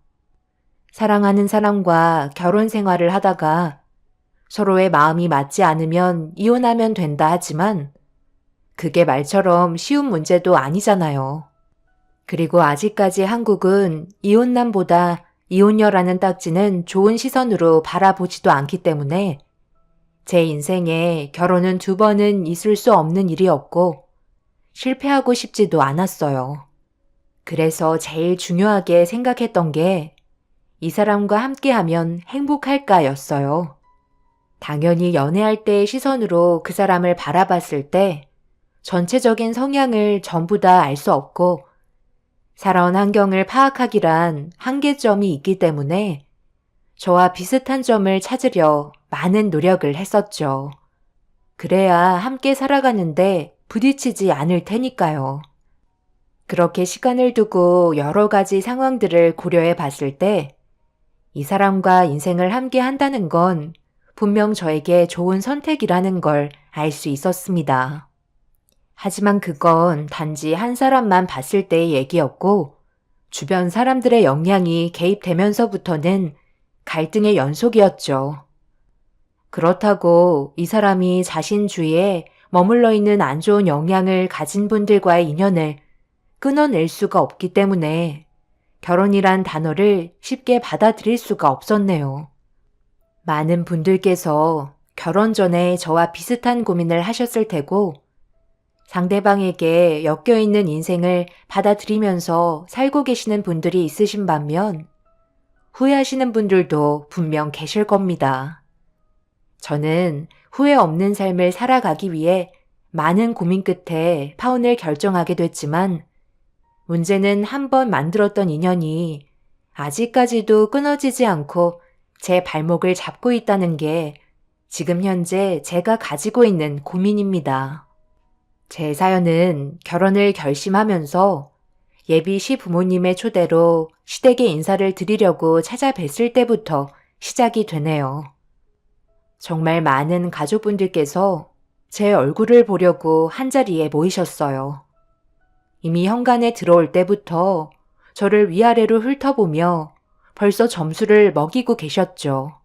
사랑하는 사람과 결혼 생활을 하다가 서로의 마음이 맞지 않으면 이혼하면 된다 하지만 그게 말처럼 쉬운 문제도 아니잖아요. 그리고 아직까지 한국은 이혼남보다 이혼녀라는 딱지는 좋은 시선으로 바라보지도 않기 때문에 제 인생에 결혼은 2번은 있을 수 없는 일이었고 실패하고 싶지도 않았어요. 그래서 제일 중요하게 생각했던 게 이 사람과 함께하면 행복할까였어요. 당연히 연애할 때의 시선으로 그 사람을 바라봤을 때 전체적인 성향을 전부 다 알 수 없고 살아온 환경을 파악하기란 한계점이 있기 때문에 저와 비슷한 점을 찾으려 많은 노력을 했었죠. 그래야 함께 살아가는데 부딪히지 않을 테니까요. 그렇게 시간을 두고 여러 가지 상황들을 고려해 봤을 때 이 사람과 인생을 함께 한다는 건 분명 저에게 좋은 선택이라는 걸 알 수 있었습니다. 하지만 그건 단지 한 사람만 봤을 때의 얘기였고 주변 사람들의 영향이 개입되면서부터는 갈등의 연속이었죠. 그렇다고 이 사람이 자신 주위에 머물러 있는 안 좋은 영향을 가진 분들과의 인연을 끊어낼 수가 없기 때문에 결혼이란 단어를 쉽게 받아들일 수가 없었네요. 많은 분들께서 결혼 전에 저와 비슷한 고민을 하셨을 테고 상대방에게 엮여있는 인생을 받아들이면서 살고 계시는 분들이 있으신 반면 후회하시는 분들도 분명 계실 겁니다. 저는 후회 없는 삶을 살아가기 위해 많은 고민 끝에 파혼을 결정하게 됐지만 문제는 한번 만들었던 인연이 아직까지도 끊어지지 않고 제 발목을 잡고 있다는 게 지금 현재 제가 가지고 있는 고민입니다. 제 사연은 결혼을 결심하면서 예비 시부모님의 초대로 시댁에 인사를 드리려고 찾아뵀을 때부터 시작이 되네요. 정말 많은 가족분들께서 제 얼굴을 보려고 한자리에 모이셨어요. 이미 현관에 들어올 때부터 저를 위아래로 훑어보며 벌써 점수를 먹이고 계셨죠.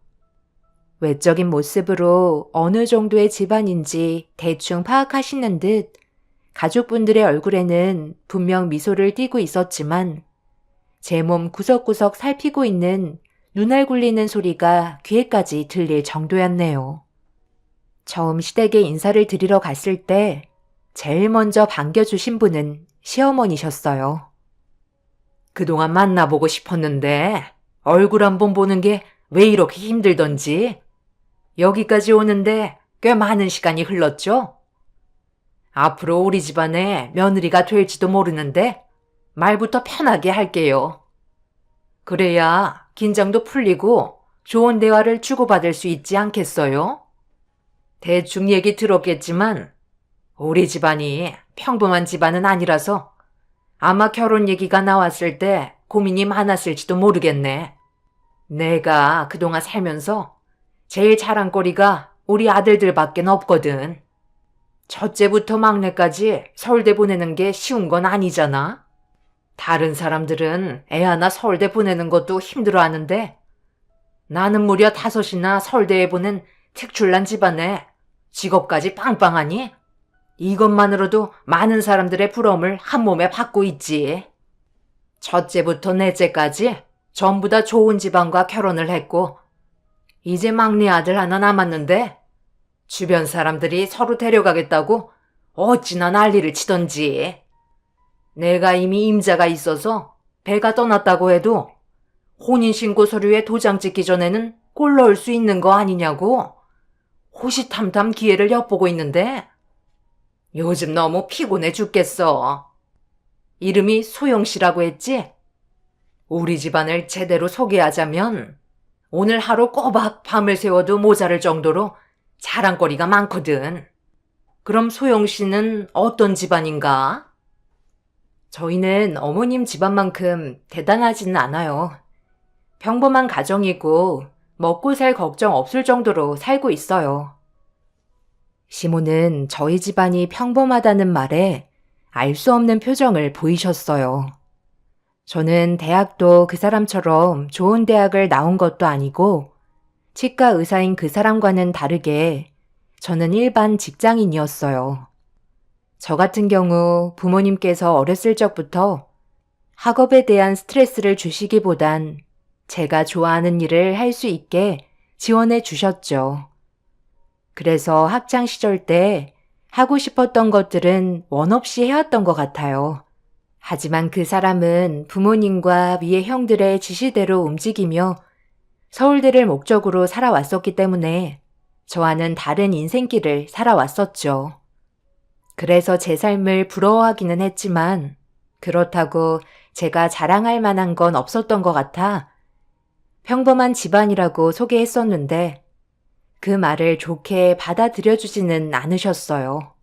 외적인 모습으로 어느 정도의 집안인지 대충 파악하시는 듯 가족분들의 얼굴에는 분명 미소를 띠고 있었지만 제 몸 구석구석 살피고 있는 눈알 굴리는 소리가 귀에까지 들릴 정도였네요. 처음 시댁에 인사를 드리러 갔을 때 제일 먼저 반겨주신 분은 시어머니셨어요. 그동안 만나보고 싶었는데 얼굴 한 번 보는 게 왜 이렇게 힘들던지. 여기까지 오는데 꽤 많은 시간이 흘렀죠? 앞으로 우리 집안에 며느리가 될지도 모르는데 말부터 편하게 할게요. 그래야 긴장도 풀리고 좋은 대화를 주고받을 수 있지 않겠어요? 대충 얘기 들었겠지만 우리 집안이 평범한 집안은 아니라서 아마 결혼 얘기가 나왔을 때 고민이 많았을지도 모르겠네. 내가 그동안 살면서 제일 자랑거리가 우리 아들들밖에 없거든. 첫째부터 막내까지 서울대 보내는 게 쉬운 건 아니잖아. 다른 사람들은 애 하나 서울대 보내는 것도 힘들어하는데 나는 무려 5이나 서울대에 보낸 특출난 집안에 직업까지 빵빵하니 이것만으로도 많은 사람들의 부러움을 한 몸에 받고 있지. 첫째부터 넷째까지 전부 다 좋은 집안과 결혼을 했고 이제 막내 아들 하나 남았는데 주변 사람들이 서로 데려가겠다고 어찌나 난리를 치던지. 내가 이미 임자가 있어서 배가 떠났다고 해도 혼인신고 서류에 도장 찍기 전에는 꼴 넣을 수 있는 거 아니냐고 호시탐탐 기회를 엿보고 있는데 요즘 너무 피곤해 죽겠어. 이름이 소영씨라고 했지? 우리 집안을 제대로 소개하자면 오늘 하루 꼬박 밤을 새워도 모자랄 정도로 자랑거리가 많거든. 그럼 소영씨는 어떤 집안인가? 저희는 어머님 집안만큼 대단하지는 않아요. 평범한 가정이고 먹고 살 걱정 없을 정도로 살고 있어요. 시모는 저희 집안이 평범하다는 말에 알 수 없는 표정을 보이셨어요. 저는 대학도 그 사람처럼 좋은 대학을 나온 것도 아니고 치과 의사인 그 사람과는 다르게 저는 일반 직장인이었어요. 저 같은 경우 부모님께서 어렸을 적부터 학업에 대한 스트레스를 주시기보단 제가 좋아하는 일을 할 수 있게 지원해 주셨죠. 그래서 학창 시절 때 하고 싶었던 것들은 원 없이 해왔던 것 같아요. 하지만 그 사람은 부모님과 위의 형들의 지시대로 움직이며 서울대를 목적으로 살아왔었기 때문에 저와는 다른 인생길을 살아왔었죠. 그래서 제 삶을 부러워하기는 했지만 그렇다고 제가 자랑할 만한 건 없었던 것 같아 평범한 집안이라고 소개했었는데 그 말을 좋게 받아들여주지는 않으셨어요.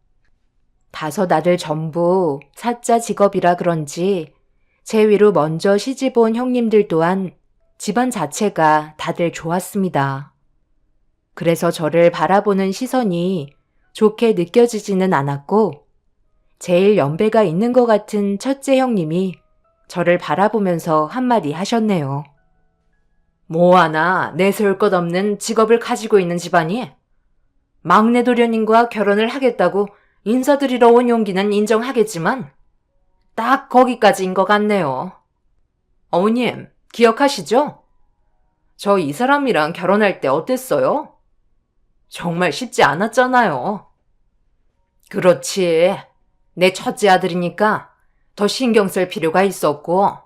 5 아들 전부 사자 직업이라 그런지 제 위로 먼저 시집온 형님들 또한 집안 자체가 다들 좋았습니다. 그래서 저를 바라보는 시선이 좋게 느껴지지는 않았고 제일 연배가 있는 것 같은 첫째 형님이 저를 바라보면서 한마디 하셨네요. 뭐 하나 내세울 것 없는 직업을 가지고 있는 집안이 막내 도련님과 결혼을 하겠다고 인사드리러 온 용기는 인정하겠지만 딱 거기까지인 것 같네요. 어머님, 기억하시죠? 저 이 사람이랑 결혼할 때 어땠어요? 정말 쉽지 않았잖아요. 그렇지. 내 첫째 아들이니까 더 신경 쓸 필요가 있었고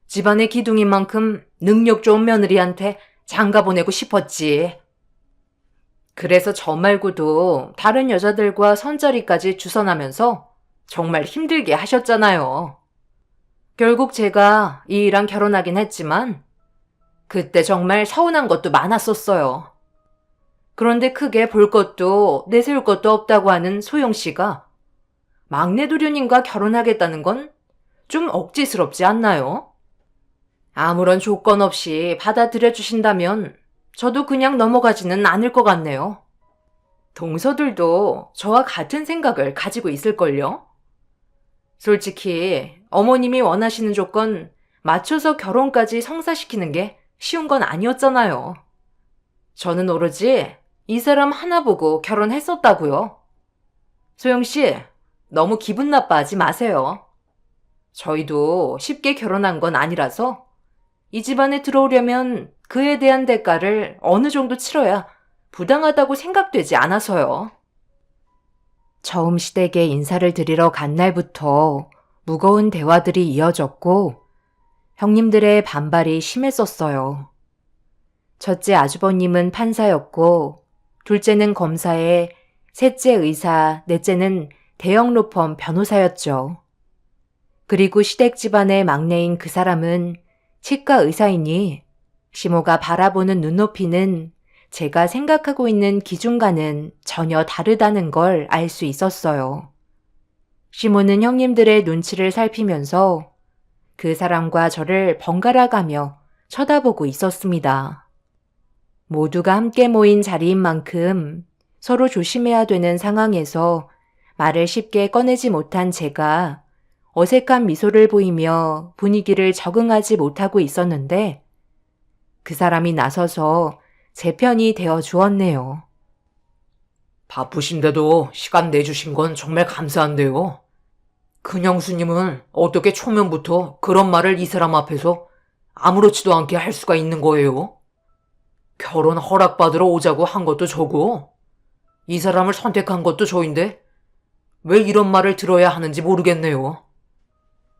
집안의 기둥인 만큼 능력 좋은 며느리한테 장가 보내고 싶었지. 그래서 저 말고도 다른 여자들과 선자리까지 주선하면서 정말 힘들게 하셨잖아요. 결국 제가 이이랑 결혼하긴 했지만 그때 정말 서운한 것도 많았었어요. 그런데 크게 볼 것도 내세울 것도 없다고 하는 소영 씨가 막내 도련님과 결혼하겠다는 건 좀 억지스럽지 않나요? 아무런 조건 없이 받아들여 주신다면 저도 그냥 넘어가지는 않을 것 같네요. 동서들도 저와 같은 생각을 가지고 있을걸요? 솔직히 어머님이 원하시는 조건 맞춰서 결혼까지 성사시키는 게 쉬운 건 아니었잖아요. 저는 오로지 이 사람 하나 보고 결혼했었다고요. 소영 씨, 너무 기분 나빠하지 마세요. 저희도 쉽게 결혼한 건 아니라서 이 집안에 들어오려면 그에 대한 대가를 어느 정도 치러야 부당하다고 생각되지 않아서요. 처음 시댁에 인사를 드리러 간 날부터 무거운 대화들이 이어졌고 형님들의 반발이 심했었어요. 첫째 아주버님은 판사였고 둘째는 검사에 셋째 의사, 넷째는 대형 로펌 변호사였죠. 그리고 시댁 집안의 막내인 그 사람은 치과 의사이니 시모가 바라보는 눈높이는 제가 생각하고 있는 기준과는 전혀 다르다는 걸 알 수 있었어요. 시모는 형님들의 눈치를 살피면서 그 사람과 저를 번갈아 가며 쳐다보고 있었습니다. 모두가 함께 모인 자리인 만큼 서로 조심해야 되는 상황에서 말을 쉽게 꺼내지 못한 제가 어색한 미소를 보이며 분위기를 적응하지 못하고 있었는데 그 사람이 나서서 제 편이 되어 주었네요. 바쁘신데도 시간 내주신 건 정말 감사한데요. 큰형수님은 어떻게 초면부터 그런 말을 이 사람 앞에서 아무렇지도 않게 할 수가 있는 거예요? 결혼 허락받으러 오자고 한 것도 저고, 이 사람을 선택한 것도 저인데 왜 이런 말을 들어야 하는지 모르겠네요.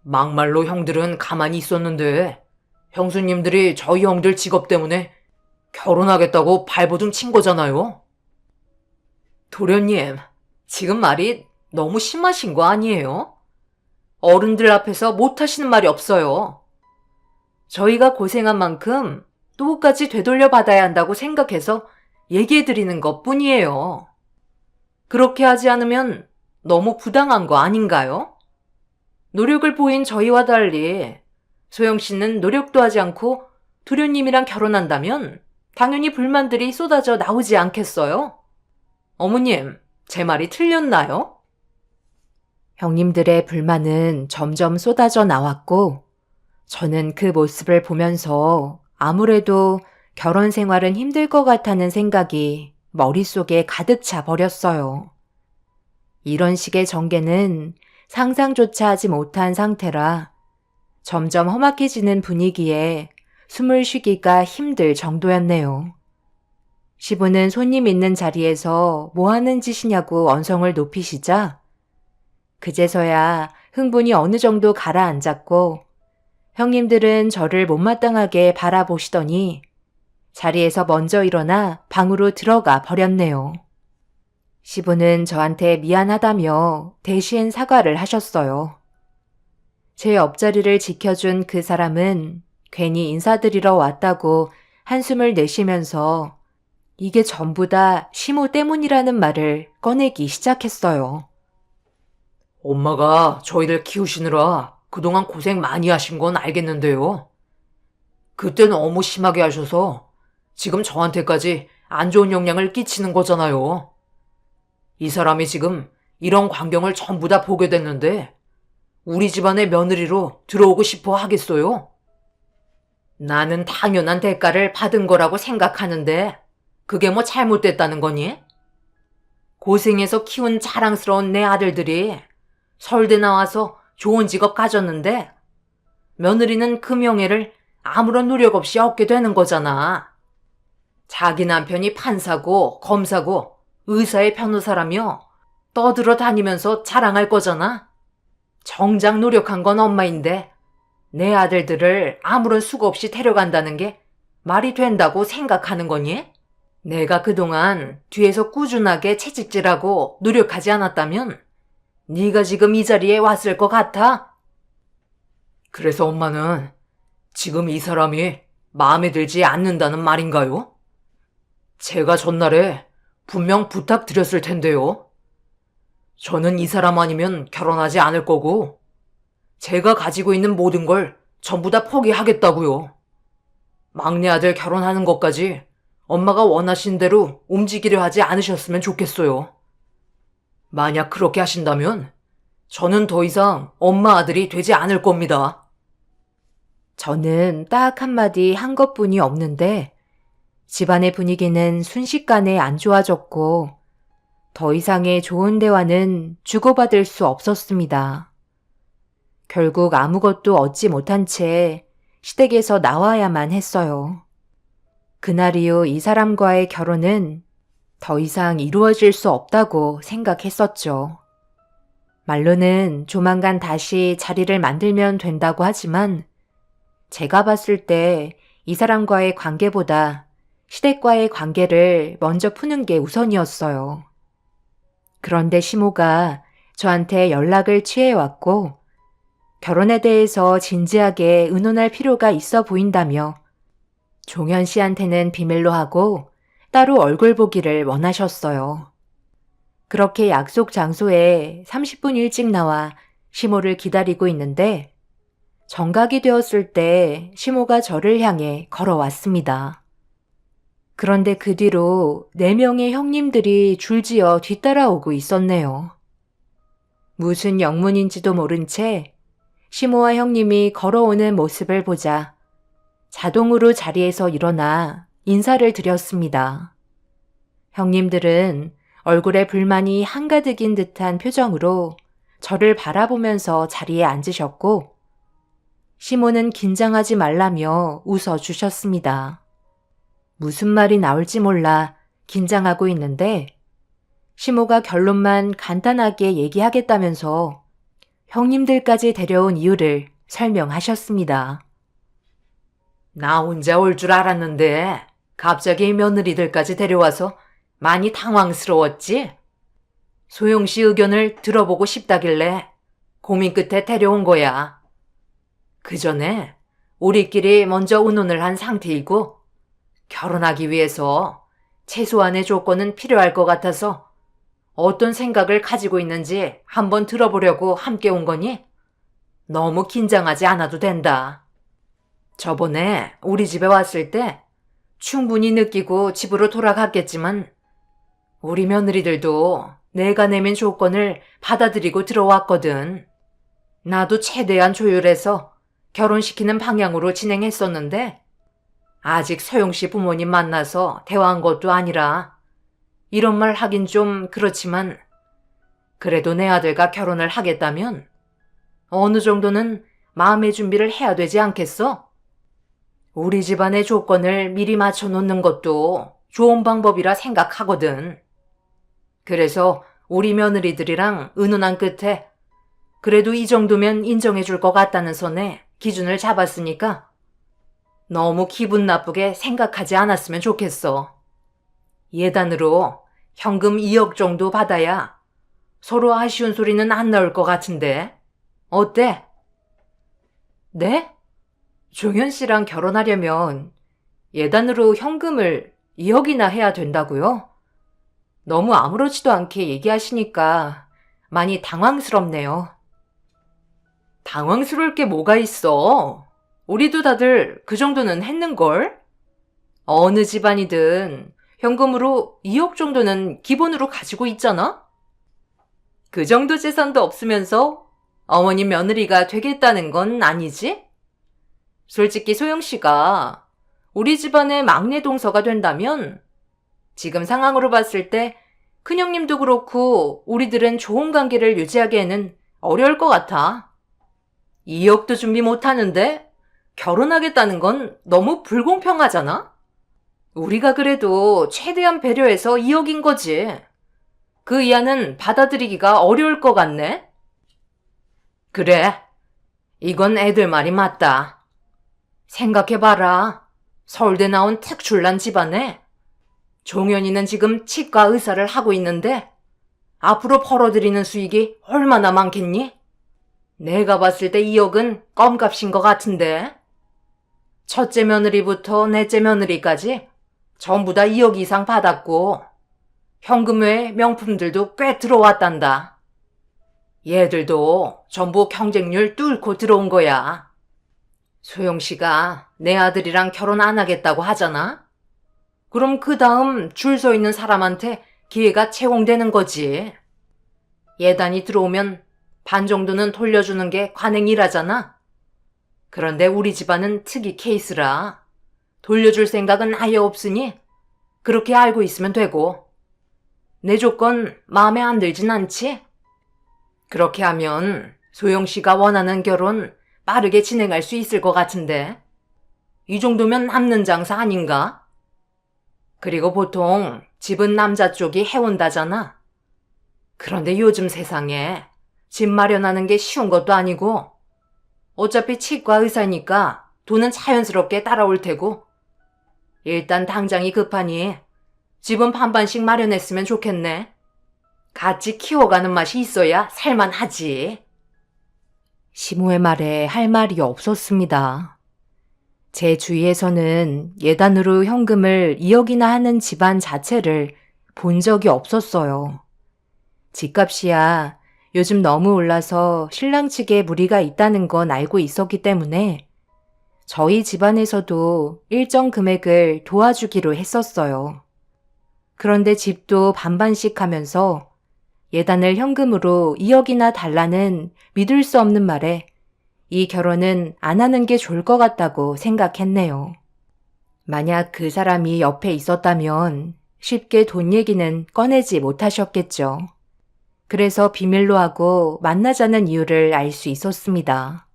막말로 형들은 가만히 있었는데 형수님들이 저희 형들 직업 때문에 결혼하겠다고 발버둥 친 거잖아요. 도련님, 지금 말이 너무 심하신 거 아니에요? 어른들 앞에서 못하시는 말이 없어요. 저희가 고생한 만큼 똑같이 되돌려 받아야 한다고 생각해서 얘기해드리는 것 뿐이에요. 그렇게 하지 않으면 너무 부당한 거 아닌가요? 노력을 보인 저희와 달리 소영 씨는 노력도 하지 않고 도련님이랑 결혼한다면 당연히 불만들이 쏟아져 나오지 않겠어요? 어머님, 제 말이 틀렸나요? 형님들의 불만은 점점 쏟아져 나왔고 저는 그 모습을 보면서 아무래도 결혼 생활은 힘들 것 같다는 생각이 머릿속에 가득 차 버렸어요. 이런 식의 전개는 상상조차 하지 못한 상태라 점점 험악해지는 분위기에 숨을 쉬기가 힘들 정도였네요. 시부는 손님 있는 자리에서 뭐 하는 짓이냐고 언성을 높이시자 그제서야 흥분이 어느 정도 가라앉았고 형님들은 저를 못마땅하게 바라보시더니 자리에서 먼저 일어나 방으로 들어가 버렸네요. 시부는 저한테 미안하다며 대신 사과를 하셨어요. 제 옆자리를 지켜준 그 사람은 괜히 인사드리러 왔다고 한숨을 내쉬면서 이게 전부 다 시모 때문이라는 말을 꺼내기 시작했어요. 엄마가 저희들 키우시느라 그동안 고생 많이 하신 건 알겠는데요. 그때는 너무 심하게 하셔서 지금 저한테까지 안 좋은 영향을 끼치는 거잖아요. 이 사람이 지금 이런 광경을 전부 다 보게 됐는데 우리 집안의 며느리로 들어오고 싶어 하겠어요? 나는 당연한 대가를 받은 거라고 생각하는데 그게 뭐 잘못됐다는 거니? 고생해서 키운 자랑스러운 내 아들들이 서울대 나와서 좋은 직업 가졌는데 며느리는 그 명예를 아무런 노력 없이 얻게 되는 거잖아. 자기 남편이 판사고 검사고 의사의 변호사라며 떠들어 다니면서 자랑할 거잖아. 정작 노력한 건 엄마인데 내 아들들을 아무런 수고 없이 데려간다는 게 말이 된다고 생각하는 거니? 내가 그동안 뒤에서 꾸준하게 채찍질하고 노력하지 않았다면 네가 지금 이 자리에 왔을 것 같아? 그래서 엄마는 지금 이 사람이 마음에 들지 않는다는 말인가요? 제가 전날에 분명 부탁드렸을 텐데요. 저는 이 사람 아니면 결혼하지 않을 거고 제가 가지고 있는 모든 걸 전부 다 포기하겠다고요. 막내 아들 결혼하는 것까지 엄마가 원하신 대로 움직이려 하지 않으셨으면 좋겠어요. 만약 그렇게 하신다면 저는 더 이상 엄마 아들이 되지 않을 겁니다. 저는 딱 한마디 한 것뿐이 없는데 집안의 분위기는 순식간에 안 좋아졌고 더 이상의 좋은 대화는 주고받을 수 없었습니다. 결국 아무것도 얻지 못한 채 시댁에서 나와야만 했어요. 그날 이후 이 사람과의 결혼은 더 이상 이루어질 수 없다고 생각했었죠. 말로는 조만간 다시 자리를 만들면 된다고 하지만 제가 봤을 때 이 사람과의 관계보다 시댁과의 관계를 먼저 푸는 게 우선이었어요. 그런데 시모가 저한테 연락을 취해왔고 결혼에 대해서 진지하게 의논할 필요가 있어 보인다며 종현 씨한테는 비밀로 하고 따로 얼굴 보기를 원하셨어요. 그렇게 약속 장소에 30분 일찍 나와 시모를 기다리고 있는데 정각이 되었을 때 시모가 저를 향해 걸어왔습니다. 그런데 그 뒤로 4명의 형님들이 줄지어 뒤따라오고 있었네요. 무슨 영문인지도 모른 채 시모와 형님이 걸어오는 모습을 보자 자동으로 자리에서 일어나 인사를 드렸습니다. 형님들은 얼굴에 불만이 한가득인 듯한 표정으로 저를 바라보면서 자리에 앉으셨고 시모는 긴장하지 말라며 웃어주셨습니다. 무슨 말이 나올지 몰라 긴장하고 있는데 시모가 결론만 간단하게 얘기하겠다면서 형님들까지 데려온 이유를 설명하셨습니다. 나 혼자 올 줄 알았는데 갑자기 며느리들까지 데려와서 많이 당황스러웠지? 소영 씨 의견을 들어보고 싶다길래 고민 끝에 데려온 거야. 그 전에 우리끼리 먼저 의논을 한 상태이고 결혼하기 위해서 최소한의 조건은 필요할 것 같아서 어떤 생각을 가지고 있는지 한번 들어보려고 함께 온 거니? 너무 긴장하지 않아도 된다. 저번에 우리 집에 왔을 때 충분히 느끼고 집으로 돌아갔겠지만 우리 며느리들도 내가 내민 조건을 받아들이고 들어왔거든. 나도 최대한 조율해서 결혼시키는 방향으로 진행했었는데 아직 소영 씨 부모님 만나서 대화한 것도 아니라 이런 말 하긴 좀 그렇지만 그래도 내 아들과 결혼을 하겠다면 어느 정도는 마음의 준비를 해야 되지 않겠어? 우리 집안의 조건을 미리 맞춰 놓는 것도 좋은 방법이라 생각하거든. 그래서 우리 며느리들이랑 의논한 끝에 그래도 이 정도면 인정해 줄 것 같다는 선에 기준을 잡았으니까 너무 기분 나쁘게 생각하지 않았으면 좋겠어. 예단으로 현금 2억 정도 받아야 서로 아쉬운 소리는 안 나올 것 같은데 어때? 네? 종현 씨랑 결혼하려면 예단으로 현금을 2억이나 해야 된다고요? 너무 아무렇지도 않게 얘기하시니까 많이 당황스럽네요. 당황스러울 게 뭐가 있어? 우리도 다들 그 정도는 했는걸? 어느 집안이든 현금으로 2억 정도는 기본으로 가지고 있잖아? 그 정도 재산도 없으면서 어머니 며느리가 되겠다는 건 아니지? 솔직히 소영 씨가 우리 집안의 막내 동서가 된다면 지금 상황으로 봤을 때 큰형님도 그렇고 우리들은 좋은 관계를 유지하기에는 어려울 것 같아. 2억도 준비 못하는데 결혼하겠다는 건 너무 불공평하잖아? 우리가 그래도 최대한 배려해서 2억인 거지. 그 이하는 받아들이기가 어려울 것 같네? 그래, 이건 애들 말이 맞다. 생각해봐라. 서울대 나온 특출난 집안에 종현이는 지금 치과 의사를 하고 있는데 앞으로 벌어들이는 수익이 얼마나 많겠니? 내가 봤을 때 2억은 껌값인 것 같은데. 첫째 며느리부터 넷째 며느리까지 전부 다 2억 이상 받았고 현금 외에 명품들도 꽤 들어왔단다. 얘들도 전부 경쟁률 뚫고 들어온 거야. 소영 씨가 내 아들이랑 결혼 안 하겠다고 하잖아? 그럼 그 다음 줄 서 있는 사람한테 기회가 채용되는 거지. 예단이 들어오면 반 정도는 돌려주는 게 관행이라잖아. 그런데 우리 집안은 특이 케이스라 돌려줄 생각은 아예 없으니 그렇게 알고 있으면 되고. 내 조건 마음에 안 들진 않지? 그렇게 하면 소영 씨가 원하는 결혼 빠르게 진행할 수 있을 것 같은데. 이 정도면 남는 장사 아닌가? 그리고 보통 집은 남자 쪽이 해온다잖아. 그런데 요즘 세상에 집 마련하는 게 쉬운 것도 아니고 어차피 치과 의사니까 돈은 자연스럽게 따라올 테고 일단 당장이 급하니 집은 반반씩 마련했으면 좋겠네. 같이 키워가는 맛이 있어야 살만하지. 시모의 말에 할 말이 없었습니다. 제 주위에서는 예단으로 현금을 2억이나 하는 집안 자체를 본 적이 없었어요. 집값이야 요즘 너무 올라서 신랑 측에 무리가 있다는 건 알고 있었기 때문에 저희 집안에서도 일정 금액을 도와주기로 했었어요. 그런데 집도 반반씩 하면서 예단을 현금으로 2억이나 달라는 믿을 수 없는 말에 이 결혼은 안 하는 게 좋을 것 같다고 생각했네요. 만약 그 사람이 옆에 있었다면 쉽게 돈 얘기는 꺼내지 못하셨겠죠. 그래서 비밀로 하고 만나자는 이유를 알 수 있었습니다.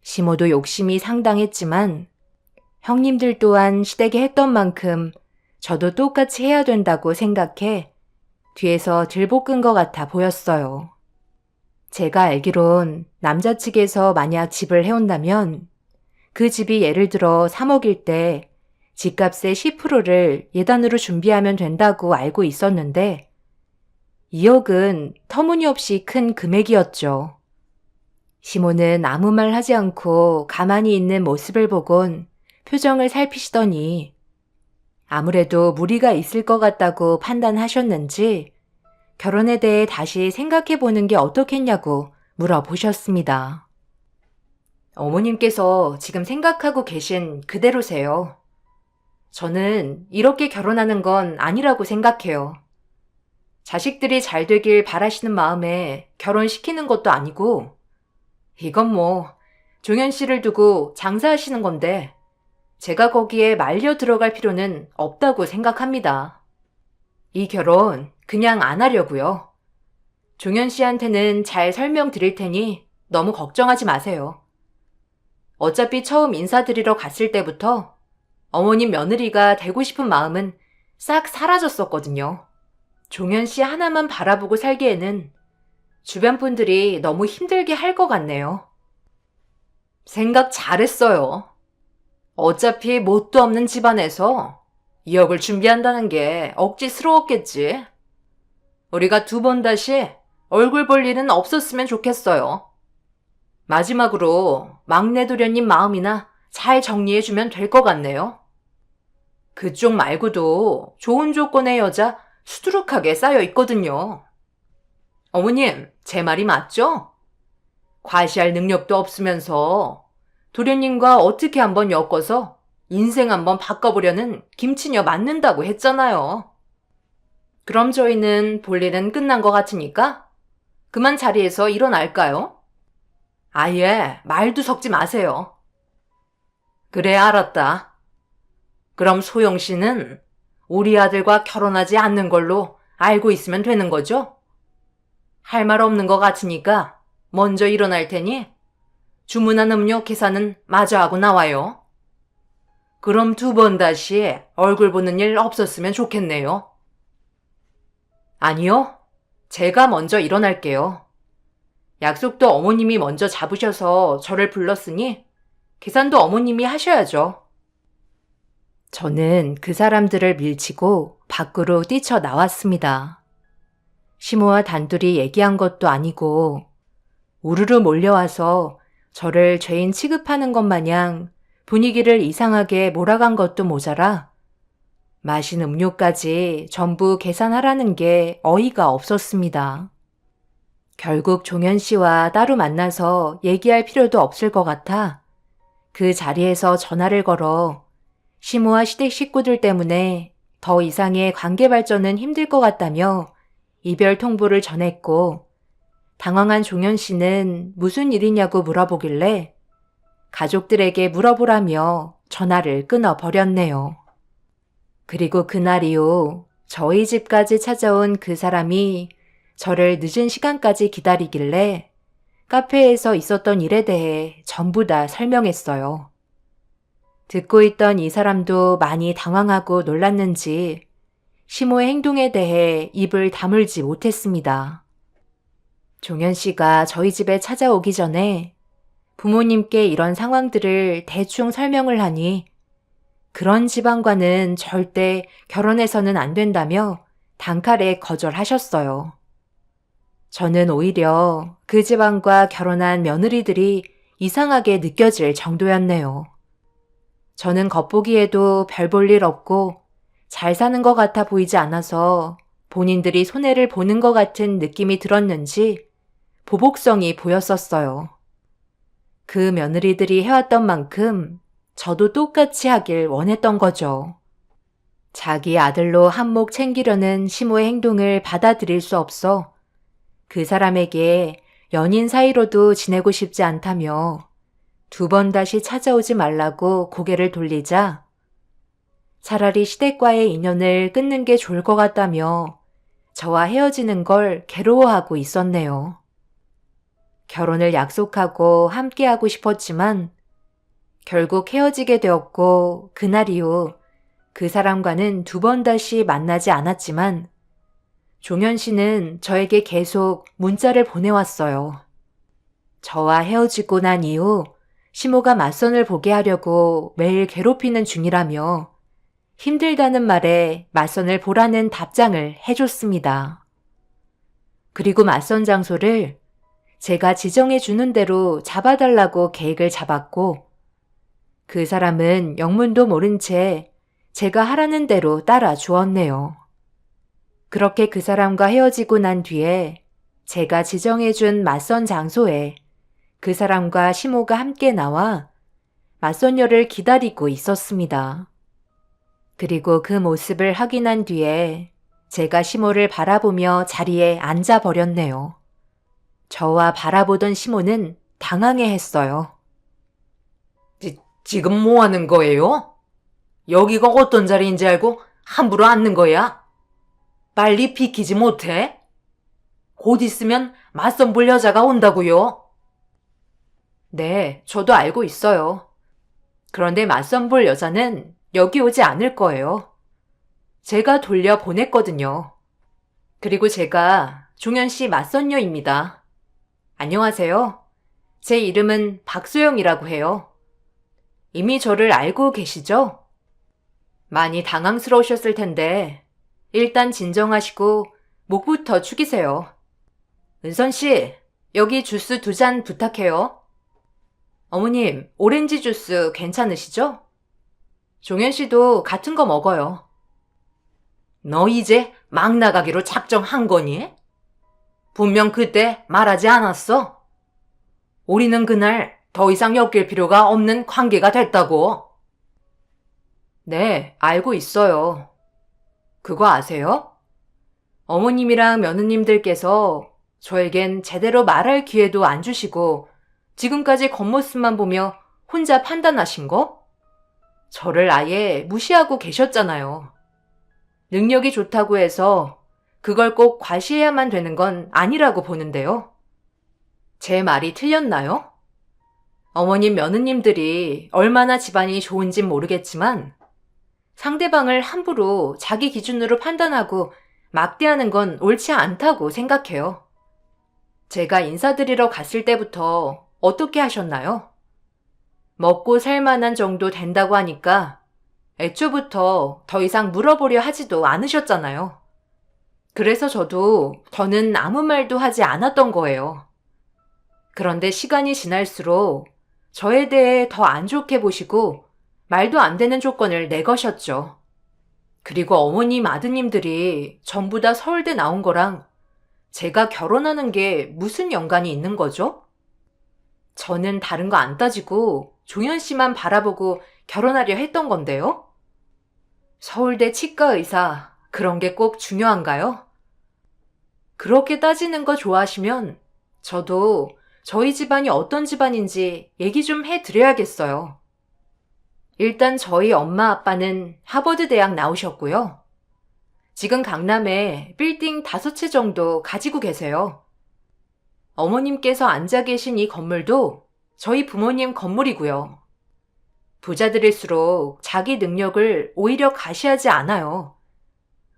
시모도 욕심이 상당했지만 형님들 또한 시댁에 했던 만큼 저도 똑같이 해야 된다고 생각해 뒤에서 들볶은 것 같아 보였어요. 제가 알기론 남자 측에서 만약 집을 해온다면 그 집이 예를 들어 3억일 때 집값의 10%를 예단으로 준비하면 된다고 알고 있었는데 2억은 터무니없이 큰 금액이었죠. 시모는 아무 말 하지 않고 가만히 있는 모습을 보곤 표정을 살피시더니 아무래도 무리가 있을 것 같다고 판단하셨는지 결혼에 대해 다시 생각해 보는 게 어떻겠냐고 물어보셨습니다. 어머님께서 지금 생각하고 계신 그대로세요. 저는 이렇게 결혼하는 건 아니라고 생각해요. 자식들이 잘 되길 바라시는 마음에 결혼시키는 것도 아니고 이건 뭐 종현 씨를 두고 장사하시는 건데 제가 거기에 말려 들어갈 필요는 없다고 생각합니다. 이 결혼 그냥 안 하려고요. 종현 씨한테는 잘 설명드릴 테니 너무 걱정하지 마세요. 어차피 처음 인사드리러 갔을 때부터 어머님 며느리가 되고 싶은 마음은 싹 사라졌었거든요. 종현 씨 하나만 바라보고 살기에는 주변 분들이 너무 힘들게 할 것 같네요. 생각 잘했어요. 어차피 뭣도 없는 집안에서 2억을 준비한다는 게 억지스러웠겠지. 우리가 2번 다시 얼굴 볼 일은 없었으면 좋겠어요. 마지막으로 막내 도련님 마음이나 잘 정리해주면 될 것 같네요. 그쪽 말고도 좋은 조건의 여자 수두룩하게 쌓여 있거든요. 어머님, 제 말이 맞죠? 과시할 능력도 없으면서 도련님과 어떻게 한번 엮어서 인생 한번 바꿔보려는 김치녀 맞는다고 했잖아요. 그럼 저희는 볼 일은 끝난 것 같으니까 그만 자리에서 일어날까요? 아예 말도 섞지 마세요. 그래, 알았다. 그럼 소영 씨는 우리 아들과 결혼하지 않는 걸로 알고 있으면 되는 거죠? 할 말 없는 것 같으니까 먼저 일어날 테니 주문한 음료 계산은 마저 하고 나와요. 그럼 2번 다시 얼굴 보는 일 없었으면 좋겠네요. 아니요. 제가 먼저 일어날게요. 약속도 어머님이 먼저 잡으셔서 저를 불렀으니 계산도 어머님이 하셔야죠. 저는 그 사람들을 밀치고 밖으로 뛰쳐나왔습니다. 시모와 단둘이 얘기한 것도 아니고 우르르 몰려와서 저를 죄인 취급하는 것 마냥 분위기를 이상하게 몰아간 것도 모자라 마신 음료까지 전부 계산하라는 게 어이가 없었습니다. 결국 종현 씨와 따로 만나서 얘기할 필요도 없을 것 같아 그 자리에서 전화를 걸어 시모와 시댁 식구들 때문에 더 이상의 관계 발전은 힘들 것 같다며 이별 통보를 전했고 당황한 종현 씨는 무슨 일이냐고 물어보길래 가족들에게 물어보라며 전화를 끊어버렸네요. 그리고 그날 이후 저희 집까지 찾아온 그 사람이 저를 늦은 시간까지 기다리길래 카페에서 있었던 일에 대해 전부 다 설명했어요. 듣고 있던 이 사람도 많이 당황하고 놀랐는지 시모의 행동에 대해 입을 다물지 못했습니다. 종현 씨가 저희 집에 찾아오기 전에 부모님께 이런 상황들을 대충 설명을 하니 그런 집안과는 절대 결혼해서는 안 된다며 단칼에 거절하셨어요. 저는 오히려 그 집안과 결혼한 며느리들이 이상하게 느껴질 정도였네요. 저는 겉보기에도 별 볼 일 없고 잘 사는 것 같아 보이지 않아서 본인들이 손해를 보는 것 같은 느낌이 들었는지 보복성이 보였었어요. 그 며느리들이 해왔던 만큼 저도 똑같이 하길 원했던 거죠. 자기 아들로 한몫 챙기려는 시모의 행동을 받아들일 수 없어 그 사람에게 연인 사이로도 지내고 싶지 않다며 2번 다시 찾아오지 말라고 고개를 돌리자 차라리 시댁과의 인연을 끊는 게 좋을 것 같다며 저와 헤어지는 걸 괴로워하고 있었네요. 결혼을 약속하고 함께하고 싶었지만 결국 헤어지게 되었고 그날 이후 그 사람과는 2번 다시 만나지 않았지만 종현 씨는 저에게 계속 문자를 보내왔어요. 저와 헤어지고 난 이후 시모가 맞선을 보게 하려고 매일 괴롭히는 중이라며 힘들다는 말에 맞선을 보라는 답장을 해줬습니다. 그리고 맞선 장소를 제가 지정해 주는 대로 잡아달라고 계획을 잡았고 그 사람은 영문도 모른 채 제가 하라는 대로 따라 주었네요. 그렇게 그 사람과 헤어지고 난 뒤에 제가 지정해 준 맞선 장소에 그 사람과 시모가 함께 나와 맞선녀를 기다리고 있었습니다. 그리고 그 모습을 확인한 뒤에 제가 시모를 바라보며 자리에 앉아버렸네요. 저와 바라보던 시모는 당황해했어요. 지금 뭐 하는 거예요? 여기가 어떤 자리인지 알고 함부로 앉는 거야? 빨리 비키지 못해? 곧 있으면 맞선 볼 여자가 온다고요. 네, 저도 알고 있어요. 그런데 맞선 볼 여자는 여기 오지 않을 거예요. 제가 돌려 보냈거든요. 그리고 제가 종현 씨 맞선녀입니다. 안녕하세요. 제 이름은 박소영이라고 해요. 이미 저를 알고 계시죠? 많이 당황스러우셨을 텐데 일단 진정하시고 목부터 축이세요. 은선 씨, 여기 주스 2잔 부탁해요. 어머님, 오렌지 주스 괜찮으시죠? 종현 씨도 같은 거 먹어요. 너 이제 막 나가기로 작정한 거니? 분명 그때 말하지 않았어? 우리는 그날 더 이상 엮일 필요가 없는 관계가 됐다고. 네, 알고 있어요. 그거 아세요? 어머님이랑 며느님들께서 저에겐 제대로 말할 기회도 안 주시고 지금까지 겉모습만 보며 혼자 판단하신 거? 저를 아예 무시하고 계셨잖아요. 능력이 좋다고 해서 그걸 꼭 과시해야만 되는 건 아니라고 보는데요. 제 말이 틀렸나요? 어머님 며느님들이 얼마나 집안이 좋은진 모르겠지만 상대방을 함부로 자기 기준으로 판단하고 막대하는 건 옳지 않다고 생각해요. 제가 인사드리러 갔을 때부터 어떻게 하셨나요? 먹고 살 만한 정도 된다고 하니까 애초부터 더 이상 물어보려 하지도 않으셨잖아요. 그래서 저도 더는 아무 말도 하지 않았던 거예요. 그런데 시간이 지날수록 저에 대해 더 안 좋게 보시고 말도 안 되는 조건을 내거셨죠. 그리고 어머님 아드님들이 전부 다 서울대 나온 거랑 제가 결혼하는 게 무슨 연관이 있는 거죠? 저는 다른 거 안 따지고 종현 씨만 바라보고 결혼하려 했던 건데요. 서울대 치과 의사, 그런 게 꼭 중요한가요? 그렇게 따지는 거 좋아하시면 저도 저희 집안이 어떤 집안인지 얘기 좀 해드려야겠어요. 일단 저희 엄마 아빠는 하버드 대학 나오셨고요. 지금 강남에 빌딩 5채 정도 가지고 계세요. 어머님께서 앉아 계신 이 건물도 저희 부모님 건물이고요. 부자들일수록 자기 능력을 오히려 가시하지 않아요.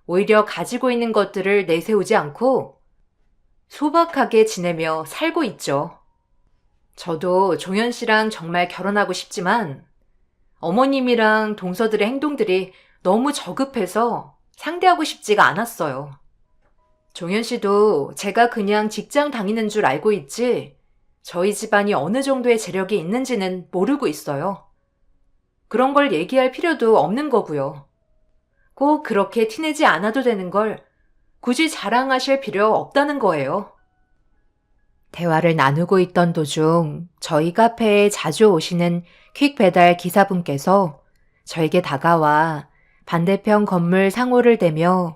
오히려 가지고 있는 것들을 내세우지 않고 소박하게 지내며 살고 있죠. 저도 종현 씨랑 정말 결혼하고 싶지만 어머님이랑 동서들의 행동들이 너무 저급해서 상대하고 싶지가 않았어요. 종현 씨도 제가 그냥 직장 다니는 줄 알고 있지 저희 집안이 어느 정도의 재력이 있는지는 모르고 있어요. 그런 걸 얘기할 필요도 없는 거고요. 꼭 그렇게 티내지 않아도 되는 걸 굳이 자랑하실 필요 없다는 거예요. 대화를 나누고 있던 도중 저희 카페에 자주 오시는 퀵 배달 기사분께서 저에게 다가와 반대편 건물 상호를 대며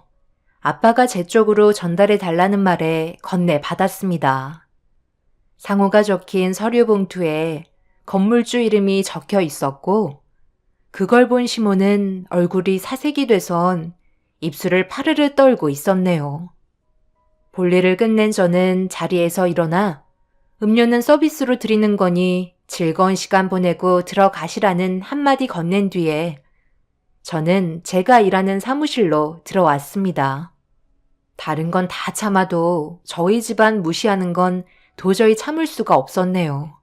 아빠가 제 쪽으로 전달해 달라는 말에 건네 받았습니다. 상호가 적힌 서류 봉투에 건물주 이름이 적혀 있었고 그걸 본 시모는 얼굴이 사색이 돼선 입술을 파르르 떨고 있었네요. 볼일을 끝낸 저는 자리에서 일어나 음료는 서비스로 드리는 거니 즐거운 시간 보내고 들어가시라는 한마디 건넨 뒤에 저는 제가 일하는 사무실로 들어왔습니다. 다른 건 다 참아도 저희 집안 무시하는 건 도저히 참을 수가 없었네요.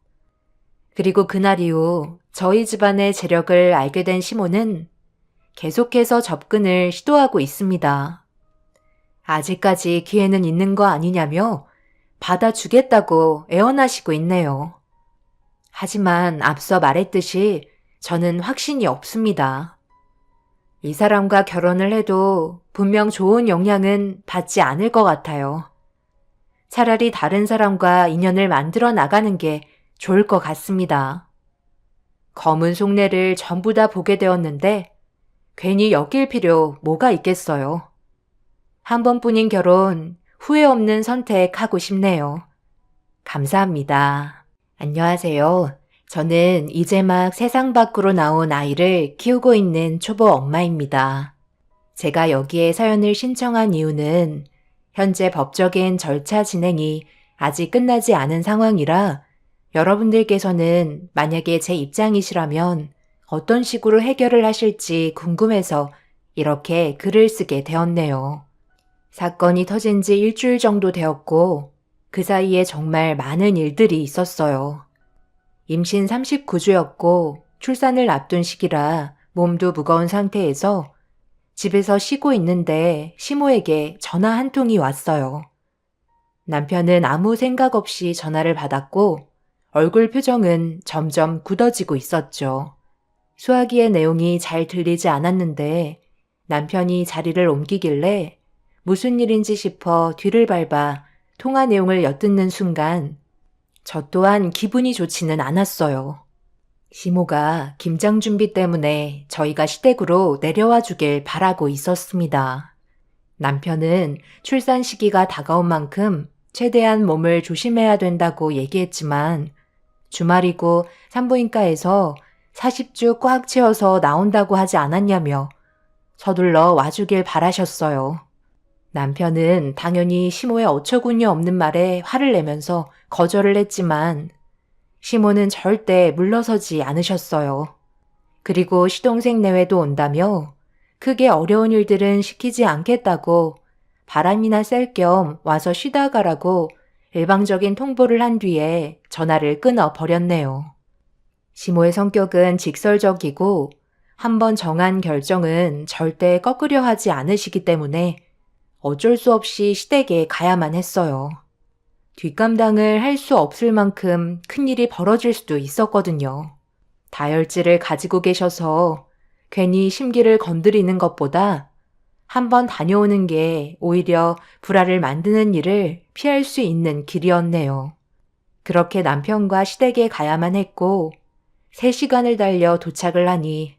그리고 그날 이후 저희 집안의 재력을 알게 된 시모는 계속해서 접근을 시도하고 있습니다. 아직까지 기회는 있는 거 아니냐며 받아주겠다고 애원하시고 있네요. 하지만 앞서 말했듯이 저는 확신이 없습니다. 이 사람과 결혼을 해도 분명 좋은 영향은 받지 않을 것 같아요. 차라리 다른 사람과 인연을 만들어 나가는 게 좋을 것 같습니다. 검은 속내를 전부 다 보게 되었는데 괜히 엮일 필요 뭐가 있겠어요. 한 번뿐인 결혼, 후회 없는 선택하고 싶네요. 감사합니다. 안녕하세요. 저는 이제 막 세상 밖으로 나온 아이를 키우고 있는 초보 엄마입니다. 제가 여기에 사연을 신청한 이유는 현재 법적인 절차 진행이 아직 끝나지 않은 상황이라 여러분들께서는 만약에 제 입장이시라면 어떤 식으로 해결을 하실지 궁금해서 이렇게 글을 쓰게 되었네요. 사건이 터진 지 일주일 정도 되었고 그 사이에 정말 많은 일들이 있었어요. 임신 39주였고 출산을 앞둔 시기라 몸도 무거운 상태에서 집에서 쉬고 있는데 시모에게 전화 한 통이 왔어요. 남편은 아무 생각 없이 전화를 받았고 얼굴 표정은 점점 굳어지고 있었죠. 수화기의 내용이 잘 들리지 않았는데 남편이 자리를 옮기길래 무슨 일인지 싶어 뒤를 밟아 통화 내용을 엿듣는 순간 저 또한 기분이 좋지는 않았어요. 시모가 김장 준비 때문에 저희가 시댁으로 내려와 주길 바라고 있었습니다. 남편은 출산 시기가 다가온 만큼 최대한 몸을 조심해야 된다고 얘기했지만 주말이고 산부인과에서 40주 꽉 채워서 나온다고 하지 않았냐며 서둘러 와주길 바라셨어요. 남편은 당연히 시모의 어처구니 없는 말에 화를 내면서 거절을 했지만 시모는 절대 물러서지 않으셨어요. 그리고 시동생 내외도 온다며 크게 어려운 일들은 시키지 않겠다고 바람이나 쐴 겸 와서 쉬다 가라고 일방적인 통보를 한 뒤에 전화를 끊어 버렸네요. 시모의 성격은 직설적이고 한번 정한 결정은 절대 꺾으려 하지 않으시기 때문에 어쩔 수 없이 시댁에 가야만 했어요. 뒷감당을 할 수 없을 만큼 큰일이 벌어질 수도 있었거든요. 다혈질을 가지고 계셔서 괜히 심기를 건드리는 것보다 한번 다녀오는 게 오히려 불화를 만드는 일을 피할 수 있는 길이었네요. 그렇게 남편과 시댁에 가야만 했고 3시간을 달려 도착을 하니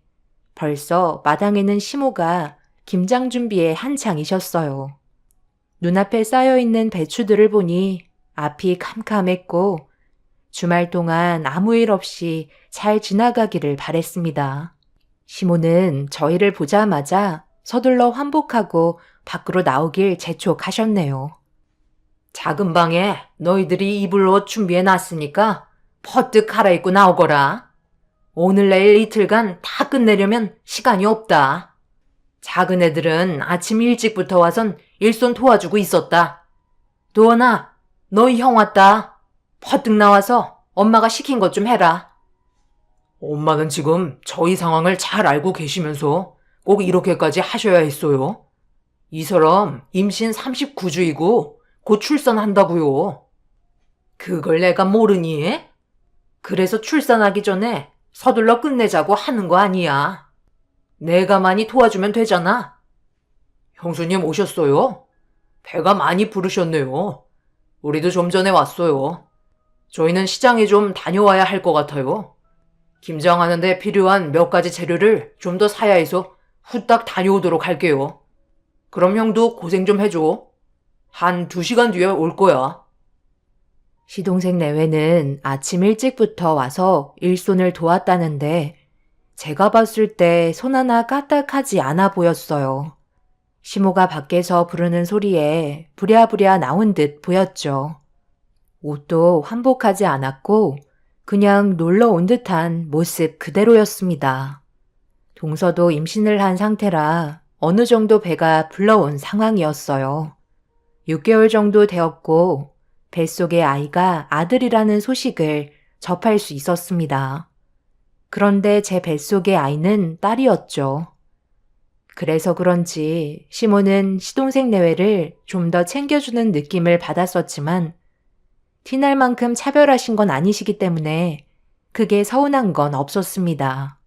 벌써 마당에는 시모가 김장 준비에 한창이셨어요. 눈앞에 쌓여있는 배추들을 보니 앞이 캄캄했고 주말 동안 아무 일 없이 잘 지나가기를 바랬습니다. 시모는 저희를 보자마자 서둘러 환복하고 밖으로 나오길 재촉하셨네요. 작은 방에 너희들이 입을 옷 준비해 놨으니까 퍼뜩 갈아입고 나오거라. 오늘 내일 이틀간 다 끝내려면 시간이 없다. 작은 애들은 아침 일찍부터 와선 일손 도와주고 있었다. 도원아, 너희 형 왔다. 퍼뜩 나와서 엄마가 시킨 것 좀 해라. 엄마는 지금 저희 상황을 잘 알고 계시면서 꼭 이렇게까지 하셔야 했어요. 이 사람 임신 39주이고 곧 출산한다고요. 그걸 내가 모르니? 그래서 출산하기 전에 서둘러 끝내자고 하는 거 아니야. 내가 많이 도와주면 되잖아. 형수님 오셨어요? 배가 많이 부르셨네요. 우리도 좀 전에 왔어요. 저희는 시장에 좀 다녀와야 할 것 같아요. 김장하는데 필요한 몇 가지 재료를 좀 더 사야 해서 후딱 다녀오도록 할게요. 그럼 형도 고생 좀 해줘. 한 2시간 뒤에 올 거야. 시동생 내외는 아침 일찍부터 와서 일손을 도왔다는데 제가 봤을 때 손 하나 까딱하지 않아 보였어요. 시모가 밖에서 부르는 소리에 부랴부랴 나온 듯 보였죠. 옷도 환복하지 않았고 그냥 놀러 온 듯한 모습 그대로였습니다. 동서도 임신을 한 상태라 어느 정도 배가 불러온 상황이었어요. 6개월 정도 되었고 뱃속의 아이가 아들이라는 소식을 접할 수 있었습니다. 그런데 제 뱃속의 아이는 딸이었죠. 그래서 그런지 시모는 시동생 내외를 좀 더 챙겨주는 느낌을 받았었지만 티날 만큼 차별하신 건 아니시기 때문에 그게 서운한 건 없었습니다.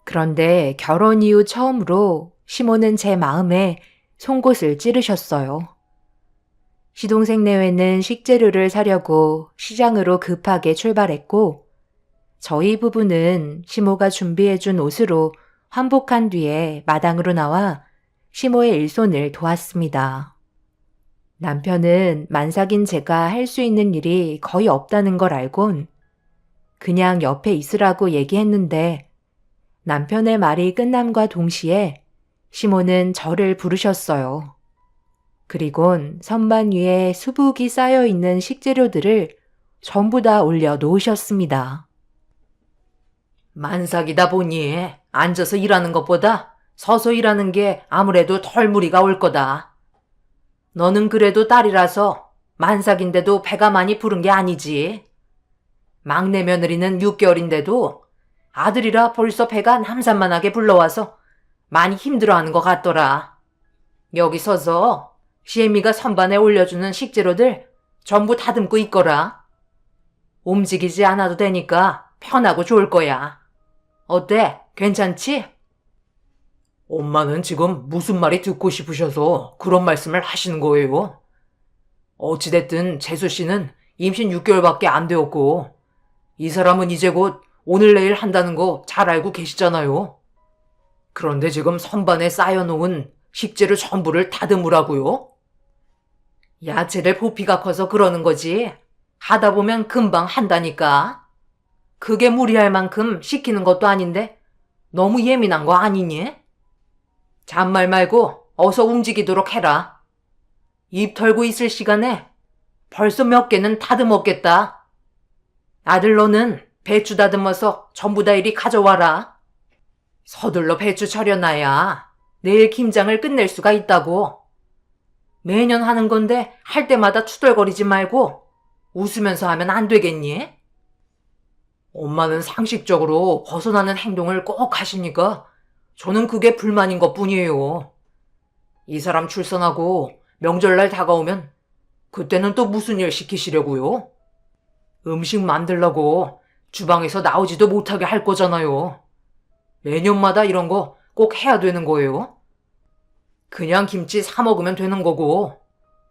그런데 결혼 이후 처음으로 시모는 제 마음에 송곳을 찌르셨어요. 시동생 내외는 식재료를 사려고 시장으로 급하게 출발했고 저희 부부는 시모가 준비해준 옷으로 환복한 뒤에 마당으로 나와 시모의 일손을 도왔습니다. 남편은 만삭인 제가 할 수 있는 일이 거의 없다는 걸 알곤 그냥 옆에 있으라고 얘기했는데 남편의 말이 끝남과 동시에 시모는 저를 부르셨어요. 그리곤 선반 위에 수북이 쌓여있는 식재료들을 전부 다 올려 놓으셨습니다. 만삭이다 보니 앉아서 일하는 것보다 서서 일하는 게 아무래도 덜 무리가 올 거다. 너는 그래도 딸이라서 만삭인데도 배가 많이 부른 게 아니지. 막내 며느리는 6개월인데도 아들이라 벌써 배가 남산만하게 불러와서 많이 힘들어하는 것 같더라. 여기 서서 시애미가 선반에 올려주는 식재료들 전부 다듬고 있거라. 움직이지 않아도 되니까 편하고 좋을 거야. 어때? 괜찮지? 엄마는 지금 무슨 말이 듣고 싶으셔서 그런 말씀을 하시는 거예요? 어찌됐든 재수 씨는 임신 6개월밖에 안 되었고 이 사람은 이제 곧 오늘 내일 한다는 거 잘 알고 계시잖아요. 그런데 지금 선반에 쌓여놓은 식재료 전부를 다듬으라고요? 야채들 부피가 커서 그러는 거지. 하다 보면 금방 한다니까. 그게 무리할 만큼 시키는 것도 아닌데 너무 예민한 거 아니니? 잔말 말고 어서 움직이도록 해라. 입 털고 있을 시간에 벌써 몇 개는 다듬었겠다. 아들 너는 배추 다듬어서 전부 다 이리 가져와라. 서둘러 배추 차려놔야 내일 김장을 끝낼 수가 있다고. 매년 하는 건데 할 때마다 투덜거리지 말고 웃으면서 하면 안 되겠니? 엄마는 상식적으로 벗어나는 행동을 꼭 하시니까 저는 그게 불만인 것 뿐이에요. 이 사람 출산하고 명절날 다가오면 그때는 또 무슨 일 시키시려고요? 음식 만들라고 주방에서 나오지도 못하게 할 거잖아요. 매년마다 이런 거 꼭 해야 되는 거예요? 그냥 김치 사 먹으면 되는 거고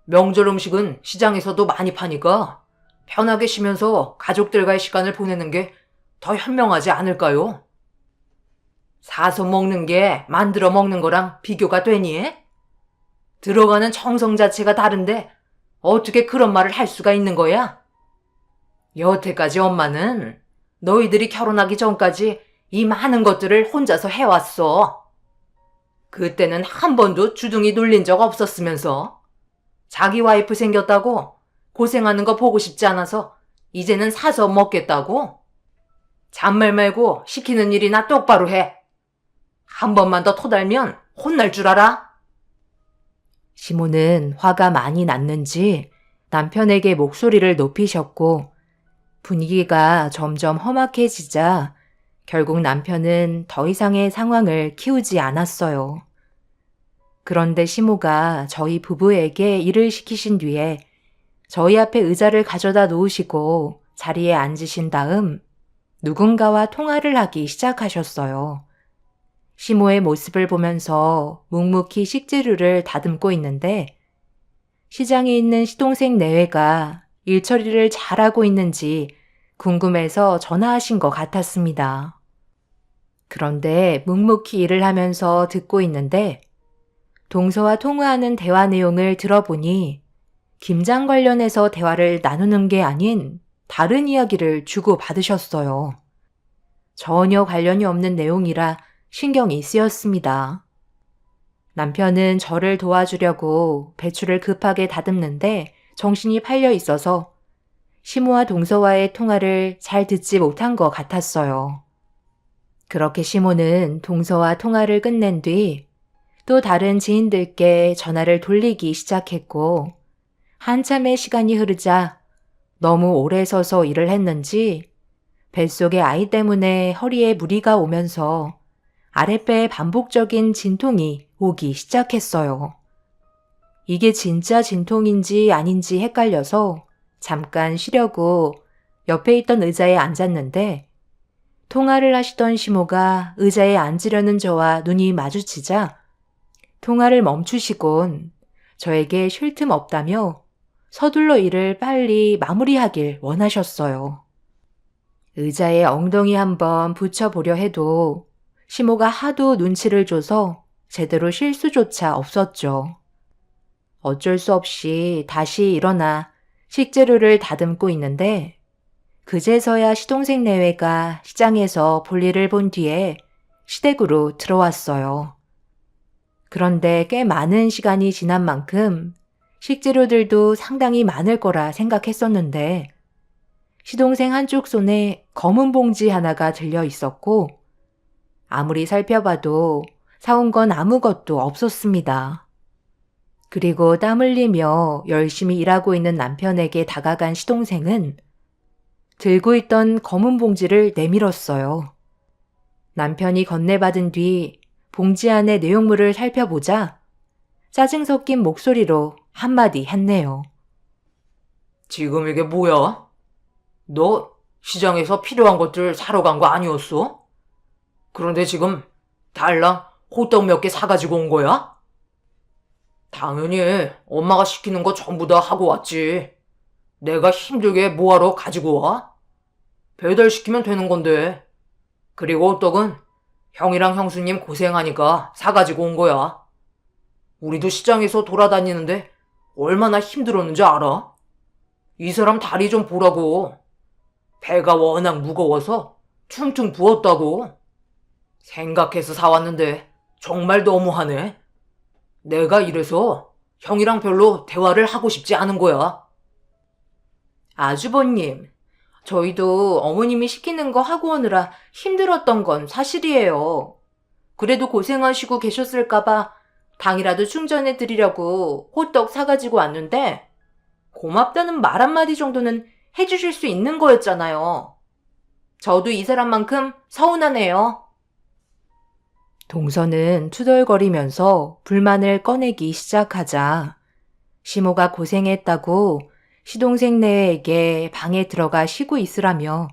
명절 음식은 시장에서도 많이 파니까 편하게 쉬면서 가족들과의 시간을 보내는 게 더 현명하지 않을까요? 사서 먹는 게 만들어 먹는 거랑 비교가 되니? 들어가는 정성 자체가 다른데 어떻게 그런 말을 할 수가 있는 거야? 여태까지 엄마는 너희들이 결혼하기 전까지 이 많은 것들을 혼자서 해왔어. 그때는 한 번도 주둥이 눌린 적 없었으면서 자기 와이프 생겼다고 고생하는 거 보고 싶지 않아서 이제는 사서 먹겠다고? 잔말 말고 시키는 일이나 똑바로 해. 한 번만 더 토달면 혼날 줄 알아? 시모는 화가 많이 났는지 남편에게 목소리를 높이셨고 분위기가 점점 험악해지자 결국 남편은 더 이상의 상황을 키우지 않았어요. 그런데 시모가 저희 부부에게 일을 시키신 뒤에 저희 앞에 의자를 가져다 놓으시고 자리에 앉으신 다음 누군가와 통화를 하기 시작하셨어요. 시모의 모습을 보면서 묵묵히 식재료를 다듬고 있는데 시장에 있는 시동생 내외가 일 처리를 잘하고 있는지 궁금해서 전화하신 것 같았습니다. 그런데 묵묵히 일을 하면서 듣고 있는데 동서와 통화하는 대화 내용을 들어보니 김장 관련해서 대화를 나누는 게 아닌 다른 이야기를 주고받으셨어요. 전혀 관련이 없는 내용이라 신경이 쓰였습니다. 남편은 저를 도와주려고 배추를 급하게 다듬는데 정신이 팔려 있어서 시모와 동서와의 통화를 잘 듣지 못한 것 같았어요. 그렇게 시모는 동서와 통화를 끝낸 뒤 또 다른 지인들께 전화를 돌리기 시작했고 한참의 시간이 흐르자 너무 오래 서서 일을 했는지 뱃속에 아이 때문에 허리에 무리가 오면서 아랫배에 반복적인 진통이 오기 시작했어요. 이게 진짜 진통인지 아닌지 헷갈려서 잠깐 쉬려고 옆에 있던 의자에 앉았는데 통화를 하시던 시모가 의자에 앉으려는 저와 눈이 마주치자 통화를 멈추시곤 저에게 쉴 틈 없다며 서둘러 일을 빨리 마무리하길 원하셨어요. 의자에 엉덩이 한번 붙여보려 해도 시모가 하도 눈치를 줘서 제대로 쉴 수조차 없었죠. 어쩔 수 없이 다시 일어나 식재료를 다듬고 있는데 그제서야 시동생 내외가 시장에서 볼일을 본 뒤에 시댁으로 들어왔어요. 그런데 꽤 많은 시간이 지난 만큼 식재료들도 상당히 많을 거라 생각했었는데 시동생 한쪽 손에 검은 봉지 하나가 들려 있었고 아무리 살펴봐도 사온 건 아무것도 없었습니다. 그리고 땀 흘리며 열심히 일하고 있는 남편에게 다가간 시동생은 들고 있던 검은 봉지를 내밀었어요. 남편이 건네받은 뒤 봉지 안의 내용물을 살펴보자 짜증 섞인 목소리로 한마디 했네요. 지금 이게 뭐야? 너 시장에서 필요한 것들 사러 간 거 아니었어? 그런데 지금 달랑 호떡 몇 개 사가지고 온 거야? 당연히 엄마가 시키는 거 전부 다 하고 왔지. 내가 힘들게 뭐하러 가지고 와? 배달시키면 되는 건데. 그리고 호떡은 형이랑 형수님 고생하니까 사가지고 온 거야. 우리도 시장에서 돌아다니는데 얼마나 힘들었는지 알아? 이 사람 다리 좀 보라고. 배가 워낙 무거워서 퉁퉁 부었다고. 생각해서 사왔는데 정말 너무하네. 내가 이래서 형이랑 별로 대화를 하고 싶지 않은 거야. 아주버님, 저희도 어머님이 시키는 거 하고 오느라 힘들었던 건 사실이에요. 그래도 고생하시고 계셨을까봐 당이라도 충전해 드리려고 호떡 사가지고 왔는데 고맙다는 말 한마디 정도는 해주실 수 있는 거였잖아요. 저도 이 사람만큼 서운하네요. 동서는 투덜거리면서 불만을 꺼내기 시작하자 시모가 고생했다고 시동생 내외에게 방에 들어가 쉬고 있으라며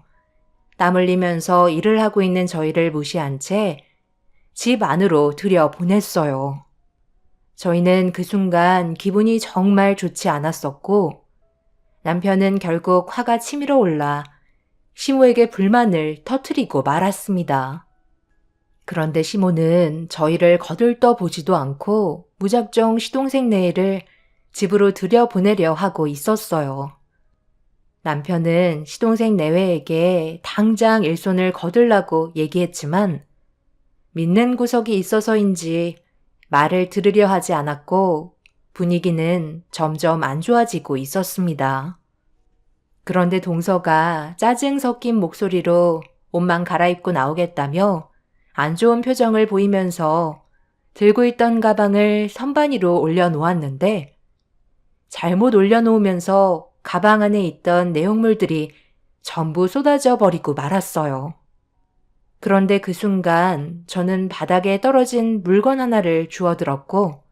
땀 흘리면서 일을 하고 있는 저희를 무시한 채 집 안으로 들여보냈어요. 저희는 그 순간 기분이 정말 좋지 않았었고 남편은 결국 화가 치밀어 올라 시모에게 불만을 터뜨리고 말았습니다. 그런데 시모는 저희를 거들떠 보지도 않고 무작정 시동생 내외를 집으로 들여보내려 하고 있었어요. 남편은 시동생 내외에게 당장 일손을 거들라고 얘기했지만 믿는 구석이 있어서인지 말을 들으려 하지 않았고 분위기는 점점 안 좋아지고 있었습니다. 그런데 동서가 짜증 섞인 목소리로 옷만 갈아입고 나오겠다며 안 좋은 표정을 보이면서 들고 있던 가방을 선반 위로 올려놓았는데 잘못 올려놓으면서 가방 안에 있던 내용물들이 전부 쏟아져 버리고 말았어요. 그런데 그 순간 저는 바닥에 떨어진 물건 하나를 주워들었고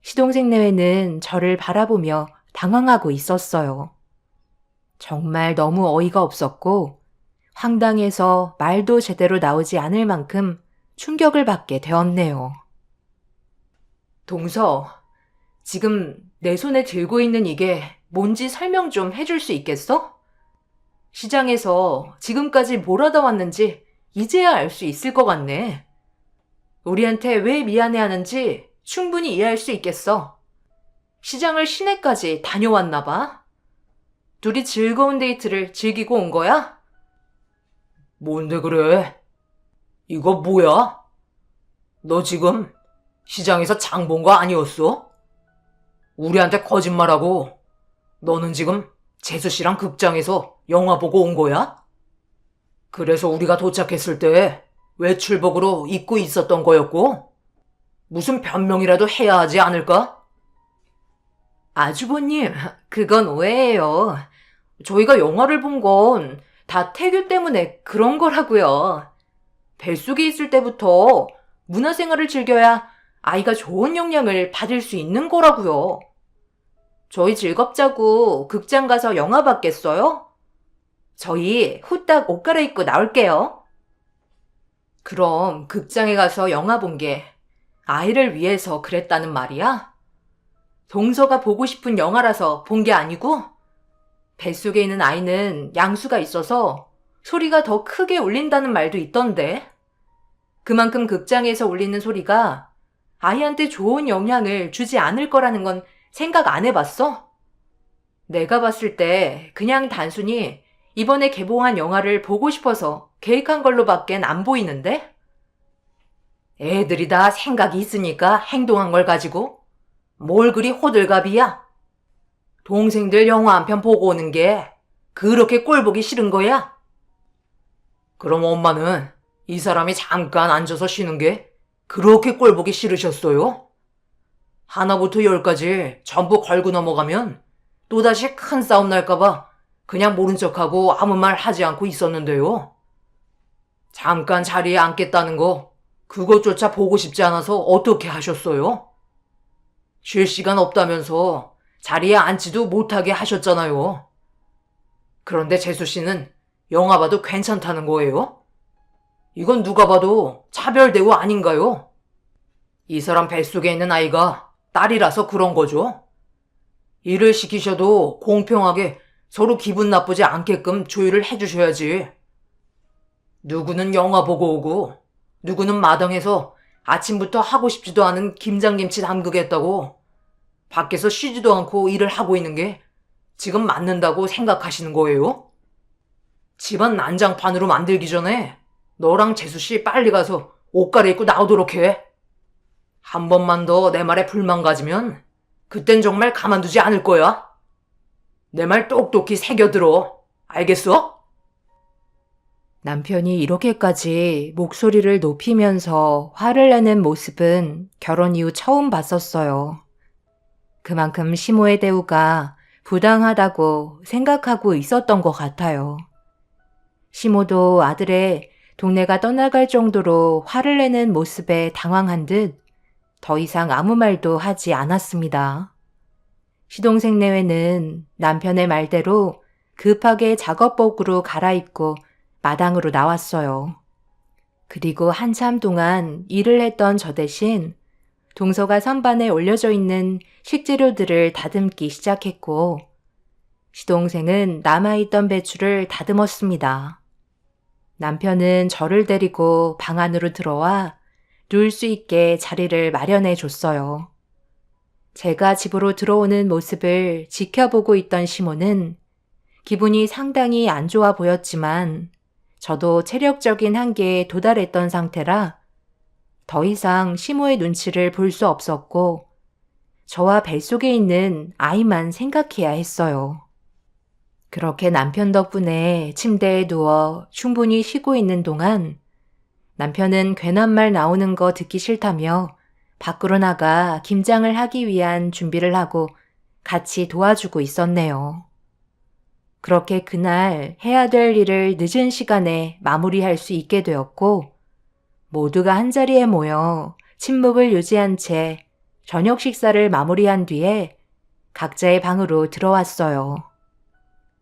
시동생 내외는 저를 바라보며 당황하고 있었어요. 정말 너무 어이가 없었고 황당해서 말도 제대로 나오지 않을 만큼 충격을 받게 되었네요. 동서, 지금 내 손에 들고 있는 이게 뭔지 설명 좀 해줄 수 있겠어? 시장에서 지금까지 뭘 하다 왔는지 이제야 알 수 있을 것 같네. 우리한테 왜 미안해하는지 충분히 이해할 수 있겠어. 시장을 시내까지 다녀왔나 봐. 둘이 즐거운 데이트를 즐기고 온 거야? 뭔데 그래? 이거 뭐야? 너 지금 시장에서 장 본 거 아니었어? 우리한테 거짓말하고 너는 지금 재수 씨랑 극장에서 영화 보고 온 거야? 그래서 우리가 도착했을 때 외출복으로 입고 있었던 거였고? 무슨 변명이라도 해야 하지 않을까? 아주버님, 그건 오해예요. 저희가 영화를 본 건 다 태교 때문에 그런 거라고요. 뱃속에 있을 때부터 문화생활을 즐겨야 아이가 좋은 영향을 받을 수 있는 거라고요. 저희 즐겁자고 극장 가서 영화 봤겠어요? 저희 후딱 옷 갈아입고 나올게요. 그럼 극장에 가서 영화 본 게 아이를 위해서 그랬다는 말이야? 동서가 보고 싶은 영화라서 본 게 아니고? 뱃속에 있는 아이는 양수가 있어서 소리가 더 크게 울린다는 말도 있던데. 그만큼 극장에서 울리는 소리가 아이한테 좋은 영향을 주지 않을 거라는 건 생각 안 해봤어? 내가 봤을 때 그냥 단순히 이번에 개봉한 영화를 보고 싶어서 계획한 걸로밖엔 안 보이는데? 애들이 다 생각이 있으니까 행동한 걸 가지고 뭘 그리 호들갑이야? 동생들 영화 한 편 보고 오는 게 그렇게 꼴 보기 싫은 거야? 그럼 엄마는 이 사람이 잠깐 앉아서 쉬는 게 그렇게 꼴 보기 싫으셨어요? 하나부터 열까지 전부 걸고 넘어가면 또다시 큰 싸움 날까봐 그냥 모른 척하고 아무 말 하지 않고 있었는데요. 잠깐 자리에 앉겠다는 거 그것조차 보고 싶지 않아서 어떻게 하셨어요? 쉴 시간 없다면서 자리에 앉지도 못하게 하셨잖아요. 그런데 재수 씨는 영화 봐도 괜찮다는 거예요? 이건 누가 봐도 차별 대우 아닌가요? 이 사람 뱃속에 있는 아이가 딸이라서 그런 거죠. 일을 시키셔도 공평하게 서로 기분 나쁘지 않게끔 조율을 해주셔야지. 누구는 영화 보고 오고 누구는 마당에서 아침부터 하고 싶지도 않은 김장김치 담그겠다고 밖에서 쉬지도 않고 일을 하고 있는 게 지금 맞는다고 생각하시는 거예요? 집안 난장판으로 만들기 전에 너랑 재수씨 빨리 가서 옷 갈아입고 나오도록 해. 한 번만 더 내 말에 불만 가지면 그땐 정말 가만두지 않을 거야. 내 말 똑똑히 새겨들어. 알겠어? 남편이 이렇게까지 목소리를 높이면서 화를 내는 모습은 결혼 이후 처음 봤었어요. 그만큼 시모의 대우가 부당하다고 생각하고 있었던 것 같아요. 시모도 아들의 동네가 떠나갈 정도로 화를 내는 모습에 당황한 듯 더 이상 아무 말도 하지 않았습니다. 시동생 내외는 남편의 말대로 급하게 작업복으로 갈아입고 마당으로 나왔어요. 그리고 한참 동안 일을 했던 저 대신 동서가 선반에 올려져 있는 식재료들을 다듬기 시작했고 시동생은 남아있던 배추를 다듬었습니다. 남편은 저를 데리고 방 안으로 들어와 누울 수 있게 자리를 마련해 줬어요. 제가 집으로 들어오는 모습을 지켜보고 있던 시모는 기분이 상당히 안 좋아 보였지만 저도 체력적인 한계에 도달했던 상태라 더 이상 시모의 눈치를 볼 수 없었고 저와 뱃속에 있는 아이만 생각해야 했어요. 그렇게 남편 덕분에 침대에 누워 충분히 쉬고 있는 동안 남편은 괜한 말 나오는 거 듣기 싫다며 밖으로 나가 김장을 하기 위한 준비를 하고 같이 도와주고 있었네요. 그렇게 그날 해야 될 일을 늦은 시간에 마무리할 수 있게 되었고 모두가 한자리에 모여 침묵을 유지한 채 저녁 식사를 마무리한 뒤에 각자의 방으로 들어왔어요.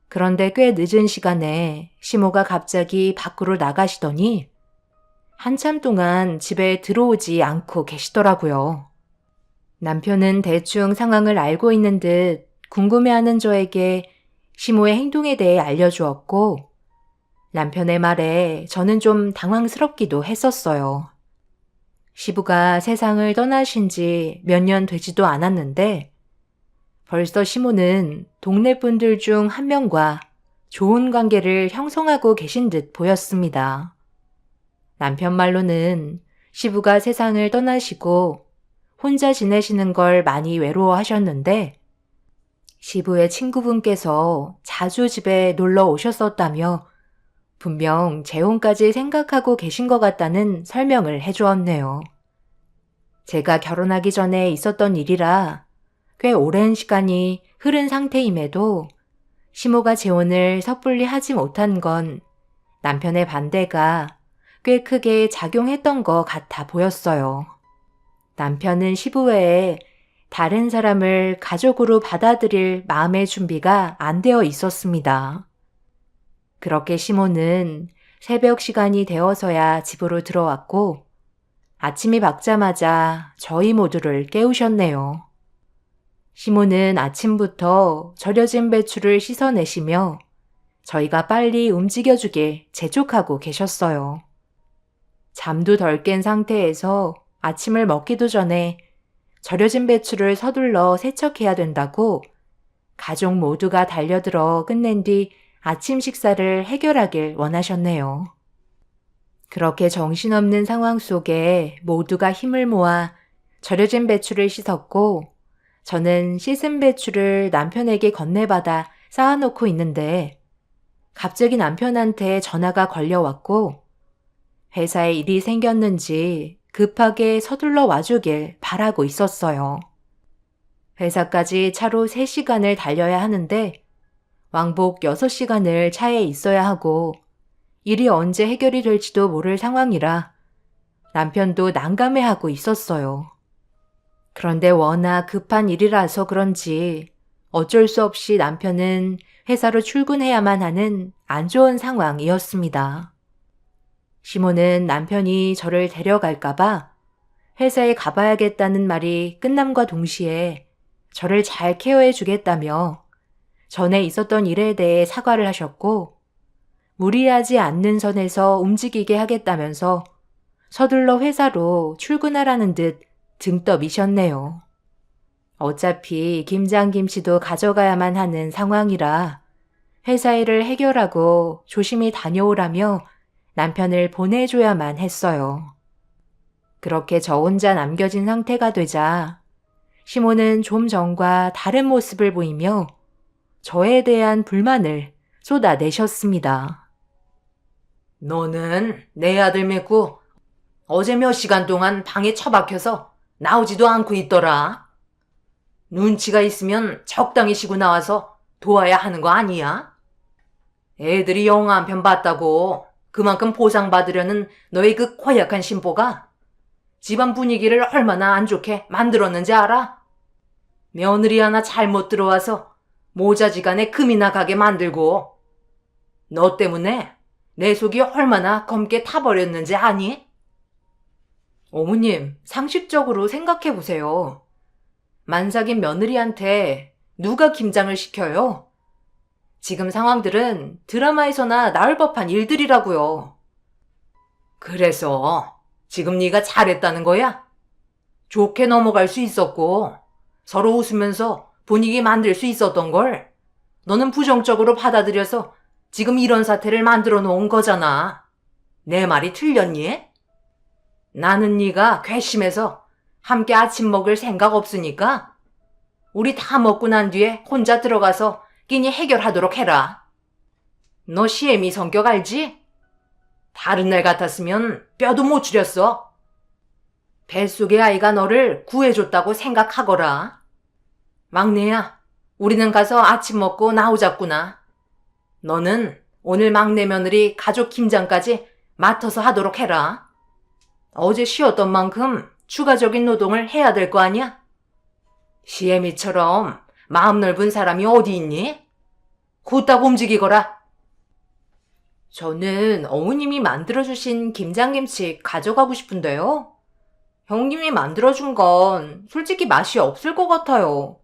그런데 꽤 늦은 시간에 시모가 갑자기 밖으로 나가시더니 한참 동안 집에 들어오지 않고 계시더라고요. 남편은 대충 상황을 알고 있는 듯 궁금해하는 저에게 시모의 행동에 대해 알려주었고 남편의 말에 저는 좀 당황스럽기도 했었어요. 시부가 세상을 떠나신 지 몇 년 되지도 않았는데 벌써 시모는 동네 분들 중 한 명과 좋은 관계를 형성하고 계신 듯 보였습니다. 남편 말로는 시부가 세상을 떠나시고 혼자 지내시는 걸 많이 외로워하셨는데 시부의 친구분께서 자주 집에 놀러 오셨었다며 분명 재혼까지 생각하고 계신 것 같다는 설명을 해주었네요. 제가 결혼하기 전에 있었던 일이라 꽤 오랜 시간이 흐른 상태임에도 시모가 재혼을 섣불리 하지 못한 건 남편의 반대가 꽤 크게 작용했던 것 같아 보였어요. 남편은 시부 외에 다른 사람을 가족으로 받아들일 마음의 준비가 안 되어 있었습니다. 그렇게 시모는 새벽 시간이 되어서야 집으로 들어왔고 아침이 밝자마자 저희 모두를 깨우셨네요. 시모는 아침부터 절여진 배추를 씻어내시며 저희가 빨리 움직여주길 재촉하고 계셨어요. 잠도 덜 깬 상태에서 아침을 먹기도 전에 절여진 배추를 서둘러 세척해야 된다고 가족 모두가 달려들어 끝낸 뒤 아침 식사를 해결하길 원하셨네요. 그렇게 정신없는 상황 속에 모두가 힘을 모아 절여진 배추를 씻었고 저는 씻은 배추를 남편에게 건네받아 쌓아놓고 있는데 갑자기 남편한테 전화가 걸려왔고 회사에 일이 생겼는지 급하게 서둘러 와주길 바라고 있었어요. 회사까지 차로 3시간을 달려야 하는데 왕복 6시간을 차에 있어야 하고 일이 언제 해결이 될지도 모를 상황이라 남편도 난감해하고 있었어요. 그런데 워낙 급한 일이라서 그런지 어쩔 수 없이 남편은 회사로 출근해야만 하는 안 좋은 상황이었습니다. 시모는 남편이 저를 데려갈까봐 회사에 가봐야겠다는 말이 끝남과 동시에 저를 잘 케어해 주겠다며 전에 있었던 일에 대해 사과를 하셨고 무리하지 않는 선에서 움직이게 하겠다면서 서둘러 회사로 출근하라는 듯 등 떠미셨네요. 어차피 김장김치도 가져가야만 하는 상황이라 회사 일을 해결하고 조심히 다녀오라며 남편을 보내줘야만 했어요. 그렇게 저 혼자 남겨진 상태가 되자 시모는 좀 전과 다른 모습을 보이며 저에 대한 불만을 쏟아내셨습니다. 너는 내 아들 믿고 어제 몇 시간 동안 방에 처박혀서 나오지도 않고 있더라. 눈치가 있으면 적당히 쉬고 나와서 도와야 하는 거 아니야? 애들이 영화 한 편 봤다고 그만큼 보상받으려는 너의 그 고약한 심보가 집안 분위기를 얼마나 안 좋게 만들었는지 알아? 며느리 하나 잘못 들어와서 모자지간에 금이 나가게 만들고 너 때문에 내 속이 얼마나 검게 타버렸는지 아니? 어머님, 상식적으로 생각해 보세요. 만삭인 며느리한테 누가 김장을 시켜요? 지금 상황들은 드라마에서나 나올 법한 일들이라고요. 그래서 지금 네가 잘했다는 거야? 좋게 넘어갈 수 있었고 서로 웃으면서 분위기 만들 수 있었던 걸 너는 부정적으로 받아들여서 지금 이런 사태를 만들어 놓은 거잖아. 내 말이 틀렸니? 나는 네가 괘씸해서 함께 아침 먹을 생각 없으니까 우리 다 먹고 난 뒤에 혼자 들어가서 끼니 해결하도록 해라. 너 시애미 성격 알지? 다른 날 같았으면 뼈도 못 추렸어. 뱃속의 아이가 너를 구해줬다고 생각하거라. 막내야, 우리는 가서 아침 먹고 나오자꾸나. 너는 오늘 막내 며느리 가족 김장까지 맡아서 하도록 해라. 어제 쉬었던 만큼 추가적인 노동을 해야 될 거 아니야? 시애미처럼 마음 넓은 사람이 어디 있니? 후딱 움직이거라. 저는 어머님이 만들어주신 김장김치 가져가고 싶은데요. 형님이 만들어준 건 솔직히 맛이 없을 것 같아요.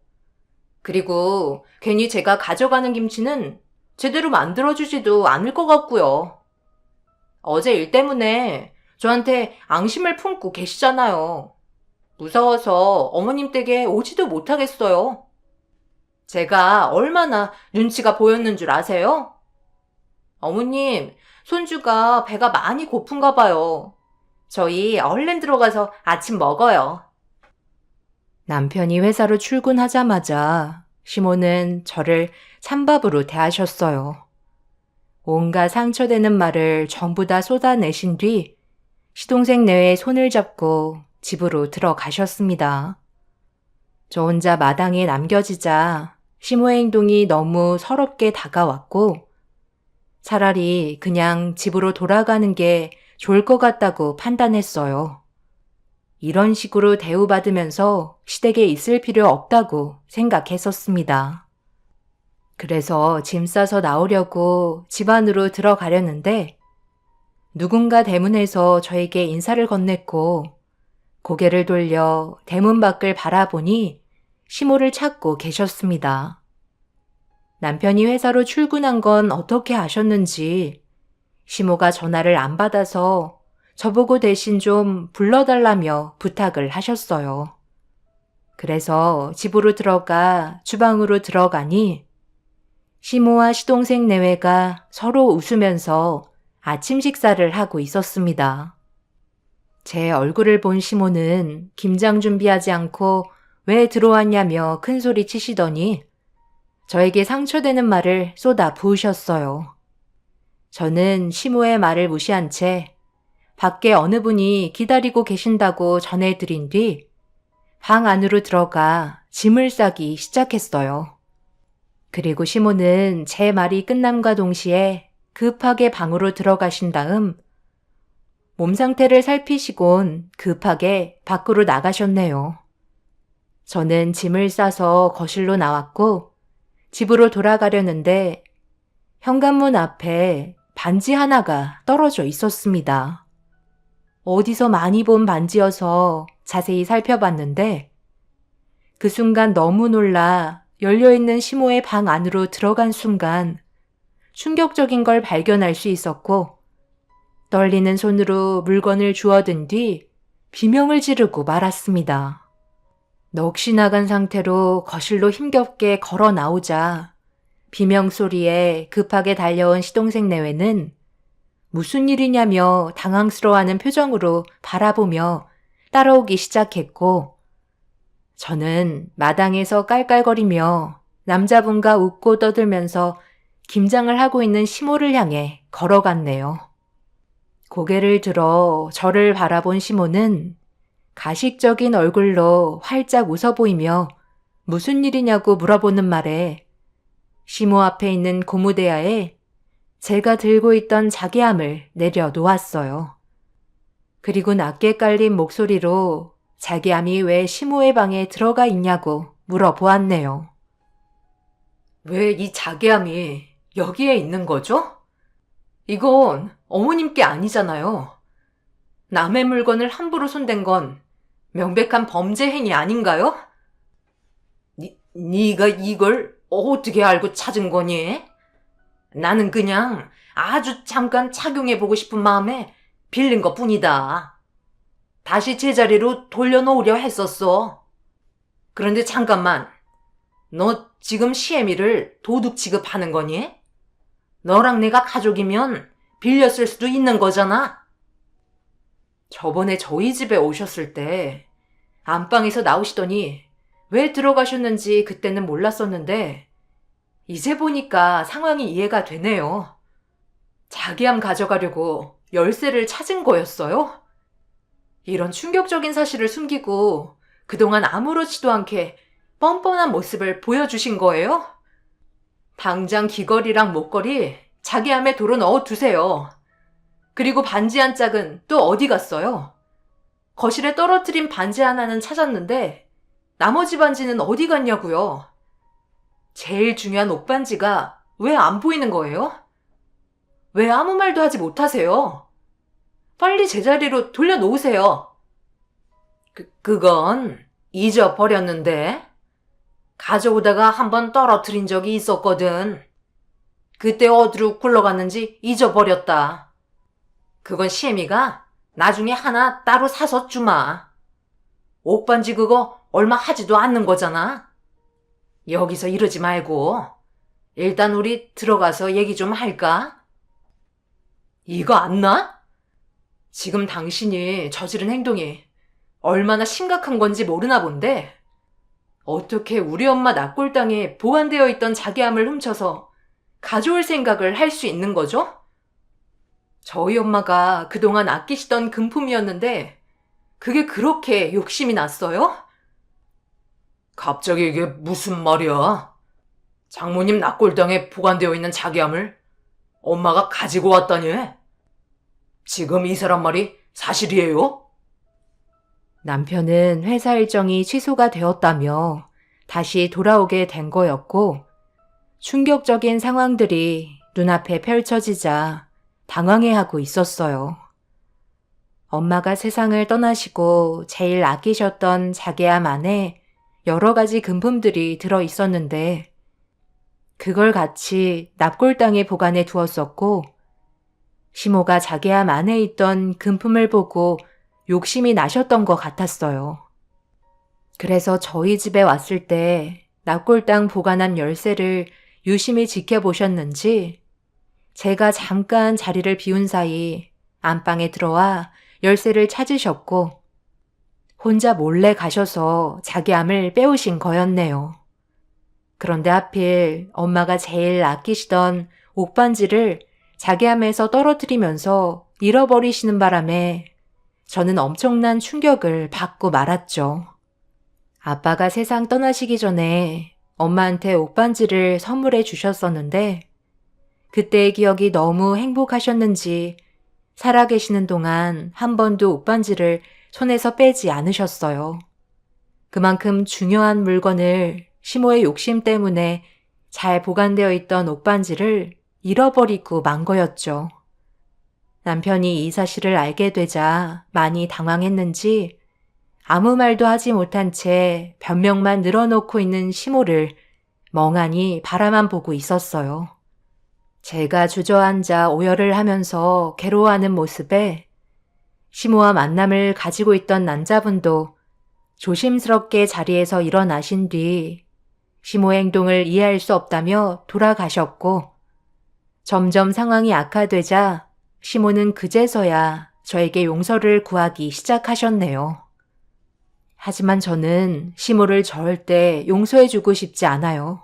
그리고 괜히 제가 가져가는 김치는 제대로 만들어주지도 않을 것 같고요. 어제 일 때문에 저한테 앙심을 품고 계시잖아요. 무서워서 어머님 댁에 오지도 못하겠어요. 제가 얼마나 눈치가 보였는 줄 아세요? 어머님, 손주가 배가 많이 고픈가 봐요. 저희 얼른 들어가서 아침 먹어요. 남편이 회사로 출근하자마자 시모는 저를 찬밥으로 대하셨어요. 온갖 상처되는 말을 전부 다 쏟아내신 뒤 시동생 내외의 손을 잡고 집으로 들어가셨습니다. 저 혼자 마당에 남겨지자 시모의 행동이 너무 서럽게 다가왔고 차라리 그냥 집으로 돌아가는 게 좋을 것 같다고 판단했어요. 이런 식으로 대우받으면서 시댁에 있을 필요 없다고 생각했었습니다. 그래서 짐 싸서 나오려고 집 안으로 들어가려는데 누군가 대문에서 저에게 인사를 건넸고 고개를 돌려 대문 밖을 바라보니 시모를 찾고 계셨습니다. 남편이 회사로 출근한 건 어떻게 아셨는지 시모가 전화를 안 받아서 저보고 대신 좀 불러달라며 부탁을 하셨어요. 그래서 집으로 들어가 주방으로 들어가니 시모와 시동생 내외가 서로 웃으면서 아침 식사를 하고 있었습니다. 제 얼굴을 본 시모는 김장 준비하지 않고 왜 들어왔냐며 큰소리 치시더니 저에게 상처되는 말을 쏟아 부으셨어요. 저는 시모의 말을 무시한 채 밖에 어느 분이 기다리고 계신다고 전해드린 뒤 방 안으로 들어가 짐을 싸기 시작했어요. 그리고 시모는 제 말이 끝남과 동시에 급하게 방으로 들어가신 다음 몸 상태를 살피시곤 급하게 밖으로 나가셨네요. 저는 짐을 싸서 거실로 나왔고 집으로 돌아가려는데 현관문 앞에 반지 하나가 떨어져 있었습니다. 어디서 많이 본 반지여서 자세히 살펴봤는데 그 순간 너무 놀라 열려있는 시모의 방 안으로 들어간 순간 충격적인 걸 발견할 수 있었고 떨리는 손으로 물건을 주워든 뒤 비명을 지르고 말았습니다. 넋이 나간 상태로 거실로 힘겹게 걸어 나오자 비명 소리에 급하게 달려온 시동생 내외는 무슨 일이냐며 당황스러워하는 표정으로 바라보며 따라오기 시작했고 저는 마당에서 깔깔거리며 남자분과 웃고 떠들면서 김장을 하고 있는 시모를 향해 걸어갔네요. 고개를 들어 저를 바라본 시모는 가식적인 얼굴로 활짝 웃어 보이며 무슨 일이냐고 물어보는 말에 시모 앞에 있는 고무대야에 제가 들고 있던 자개함을 내려놓았어요. 그리고 낮게 깔린 목소리로 자개함이 왜 시모의 방에 들어가 있냐고 물어보았네요. 왜 이 자개함이 여기에 있는 거죠? 이건 어머님께 아니잖아요. 남의 물건을 함부로 손댄 건 명백한 범죄 행위 아닌가요? 네가 이걸 어떻게 알고 찾은 거니? 나는 그냥 아주 잠깐 착용해보고 싶은 마음에 빌린 것 뿐이다. 다시 제자리로 돌려놓으려 했었어. 그런데 잠깐만, 너 지금 시애미를 도둑 취급하는 거니? 너랑 내가 가족이면 빌렸을 수도 있는 거잖아. 저번에 저희 집에 오셨을 때 안방에서 나오시더니 왜 들어가셨는지 그때는 몰랐었는데 이제 보니까 상황이 이해가 되네요. 자기암 가져가려고 열쇠를 찾은 거였어요? 이런 충격적인 사실을 숨기고 그동안 아무렇지도 않게 뻔뻔한 모습을 보여주신 거예요? 당장 귀걸이랑 목걸이 자기암에 도로 넣어두세요. 그리고 반지 한 짝은 또 어디 갔어요? 거실에 떨어뜨린 반지 하나는 찾았는데 나머지 반지는 어디 갔냐고요? 제일 중요한 옷반지가 왜 안 보이는 거예요? 왜 아무 말도 하지 못하세요? 빨리 제자리로 돌려놓으세요. 그건 잊어버렸는데. 가져오다가 한번 떨어뜨린 적이 있었거든. 그때 어디로 굴러갔는지 잊어버렸다. 그건 시애미가 나중에 하나 따로 사서 주마. 옷반지 그거 얼마 하지도 않는 거잖아. 여기서 이러지 말고 일단 우리 들어가서 얘기 좀 할까? 이거 안 나? 지금 당신이 저지른 행동이 얼마나 심각한 건지 모르나 본데 어떻게 우리 엄마 납골당에 보관되어 있던 자기암을 훔쳐서 가져올 생각을 할 수 있는 거죠? 저희 엄마가 그동안 아끼시던 금품이었는데 그게 그렇게 욕심이 났어요? 갑자기 이게 무슨 말이야? 장모님 납골당에 보관되어 있는 자기암을 엄마가 가지고 왔다니? 지금 이 사람 말이 사실이에요? 남편은 회사 일정이 취소가 되었다며 다시 돌아오게 된 거였고, 충격적인 상황들이 눈앞에 펼쳐지자 당황해하고 있었어요. 엄마가 세상을 떠나시고 제일 아끼셨던 자개암 안에 여러 가지 금품들이 들어 있었는데, 그걸 같이 납골당에 보관해 두었었고, 시모가 자개암 안에 있던 금품을 보고 욕심이 나셨던 것 같았어요. 그래서 저희 집에 왔을 때 납골당 보관한 열쇠를 유심히 지켜보셨는지 제가 잠깐 자리를 비운 사이 안방에 들어와 열쇠를 찾으셨고 혼자 몰래 가셔서 자기암을 빼오신 거였네요. 그런데 하필 엄마가 제일 아끼시던 옷반지를 자기암에서 떨어뜨리면서 잃어버리시는 바람에 저는 엄청난 충격을 받고 말았죠. 아빠가 세상 떠나시기 전에 엄마한테 옷반지를 선물해 주셨었는데 그때의 기억이 너무 행복하셨는지 살아계시는 동안 한 번도 옷반지를 손에서 빼지 않으셨어요. 그만큼 중요한 물건을 시모의 욕심 때문에 잘 보관되어 있던 옷반지를 잃어버리고 만 거였죠. 남편이 이 사실을 알게 되자 많이 당황했는지 아무 말도 하지 못한 채 변명만 늘어놓고 있는 시모를 멍하니 바라만 보고 있었어요. 제가 주저앉아 오열을 하면서 괴로워하는 모습에 시모와 만남을 가지고 있던 남자분도 조심스럽게 자리에서 일어나신 뒤 시모의 행동을 이해할 수 없다며 돌아가셨고 점점 상황이 악화되자 시모는 그제서야 저에게 용서를 구하기 시작하셨네요. 하지만 저는 시모를 절대 용서해주고 싶지 않아요.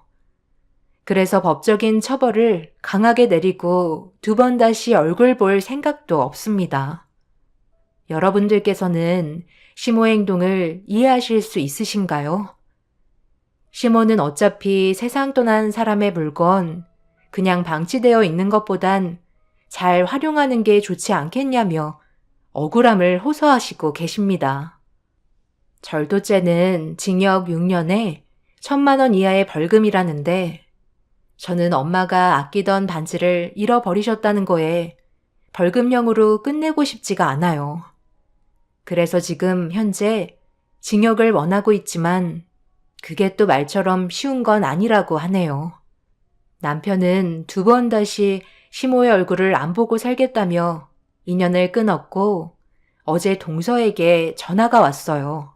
그래서 법적인 처벌을 강하게 내리고 두 번 다시 얼굴 볼 생각도 없습니다. 여러분들께서는 시모의 행동을 이해하실 수 있으신가요? 시모는 어차피 세상 떠난 사람의 물건 그냥 방치되어 있는 것보단 잘 활용하는 게 좋지 않겠냐며 억울함을 호소하시고 계십니다. 절도죄는 징역 6년에 1,000만 원 이하의 벌금이라는데 저는 엄마가 아끼던 반지를 잃어버리셨다는 거에 벌금형으로 끝내고 싶지가 않아요. 그래서 지금 현재 징역을 원하고 있지만 그게 또 말처럼 쉬운 건 아니라고 하네요. 남편은 두 번 다시 시모의 얼굴을 안 보고 살겠다며 인연을 끊었고 어제 동서에게 전화가 왔어요.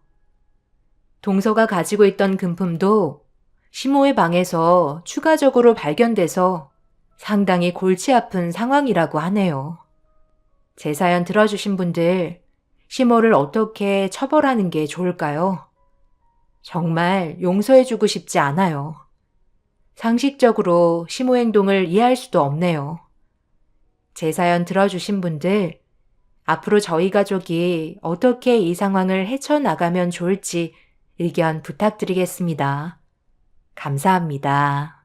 동서가 가지고 있던 금품도 시모의 방에서 추가적으로 발견돼서 상당히 골치 아픈 상황이라고 하네요. 제 사연 들어주신 분들, 시모를 어떻게 처벌하는 게 좋을까요? 정말 용서해주고 싶지 않아요. 상식적으로 시모 행동을 이해할 수도 없네요. 제 사연 들어주신 분들, 앞으로 저희 가족이 어떻게 이 상황을 헤쳐나가면 좋을지 의견 부탁드리겠습니다. 감사합니다.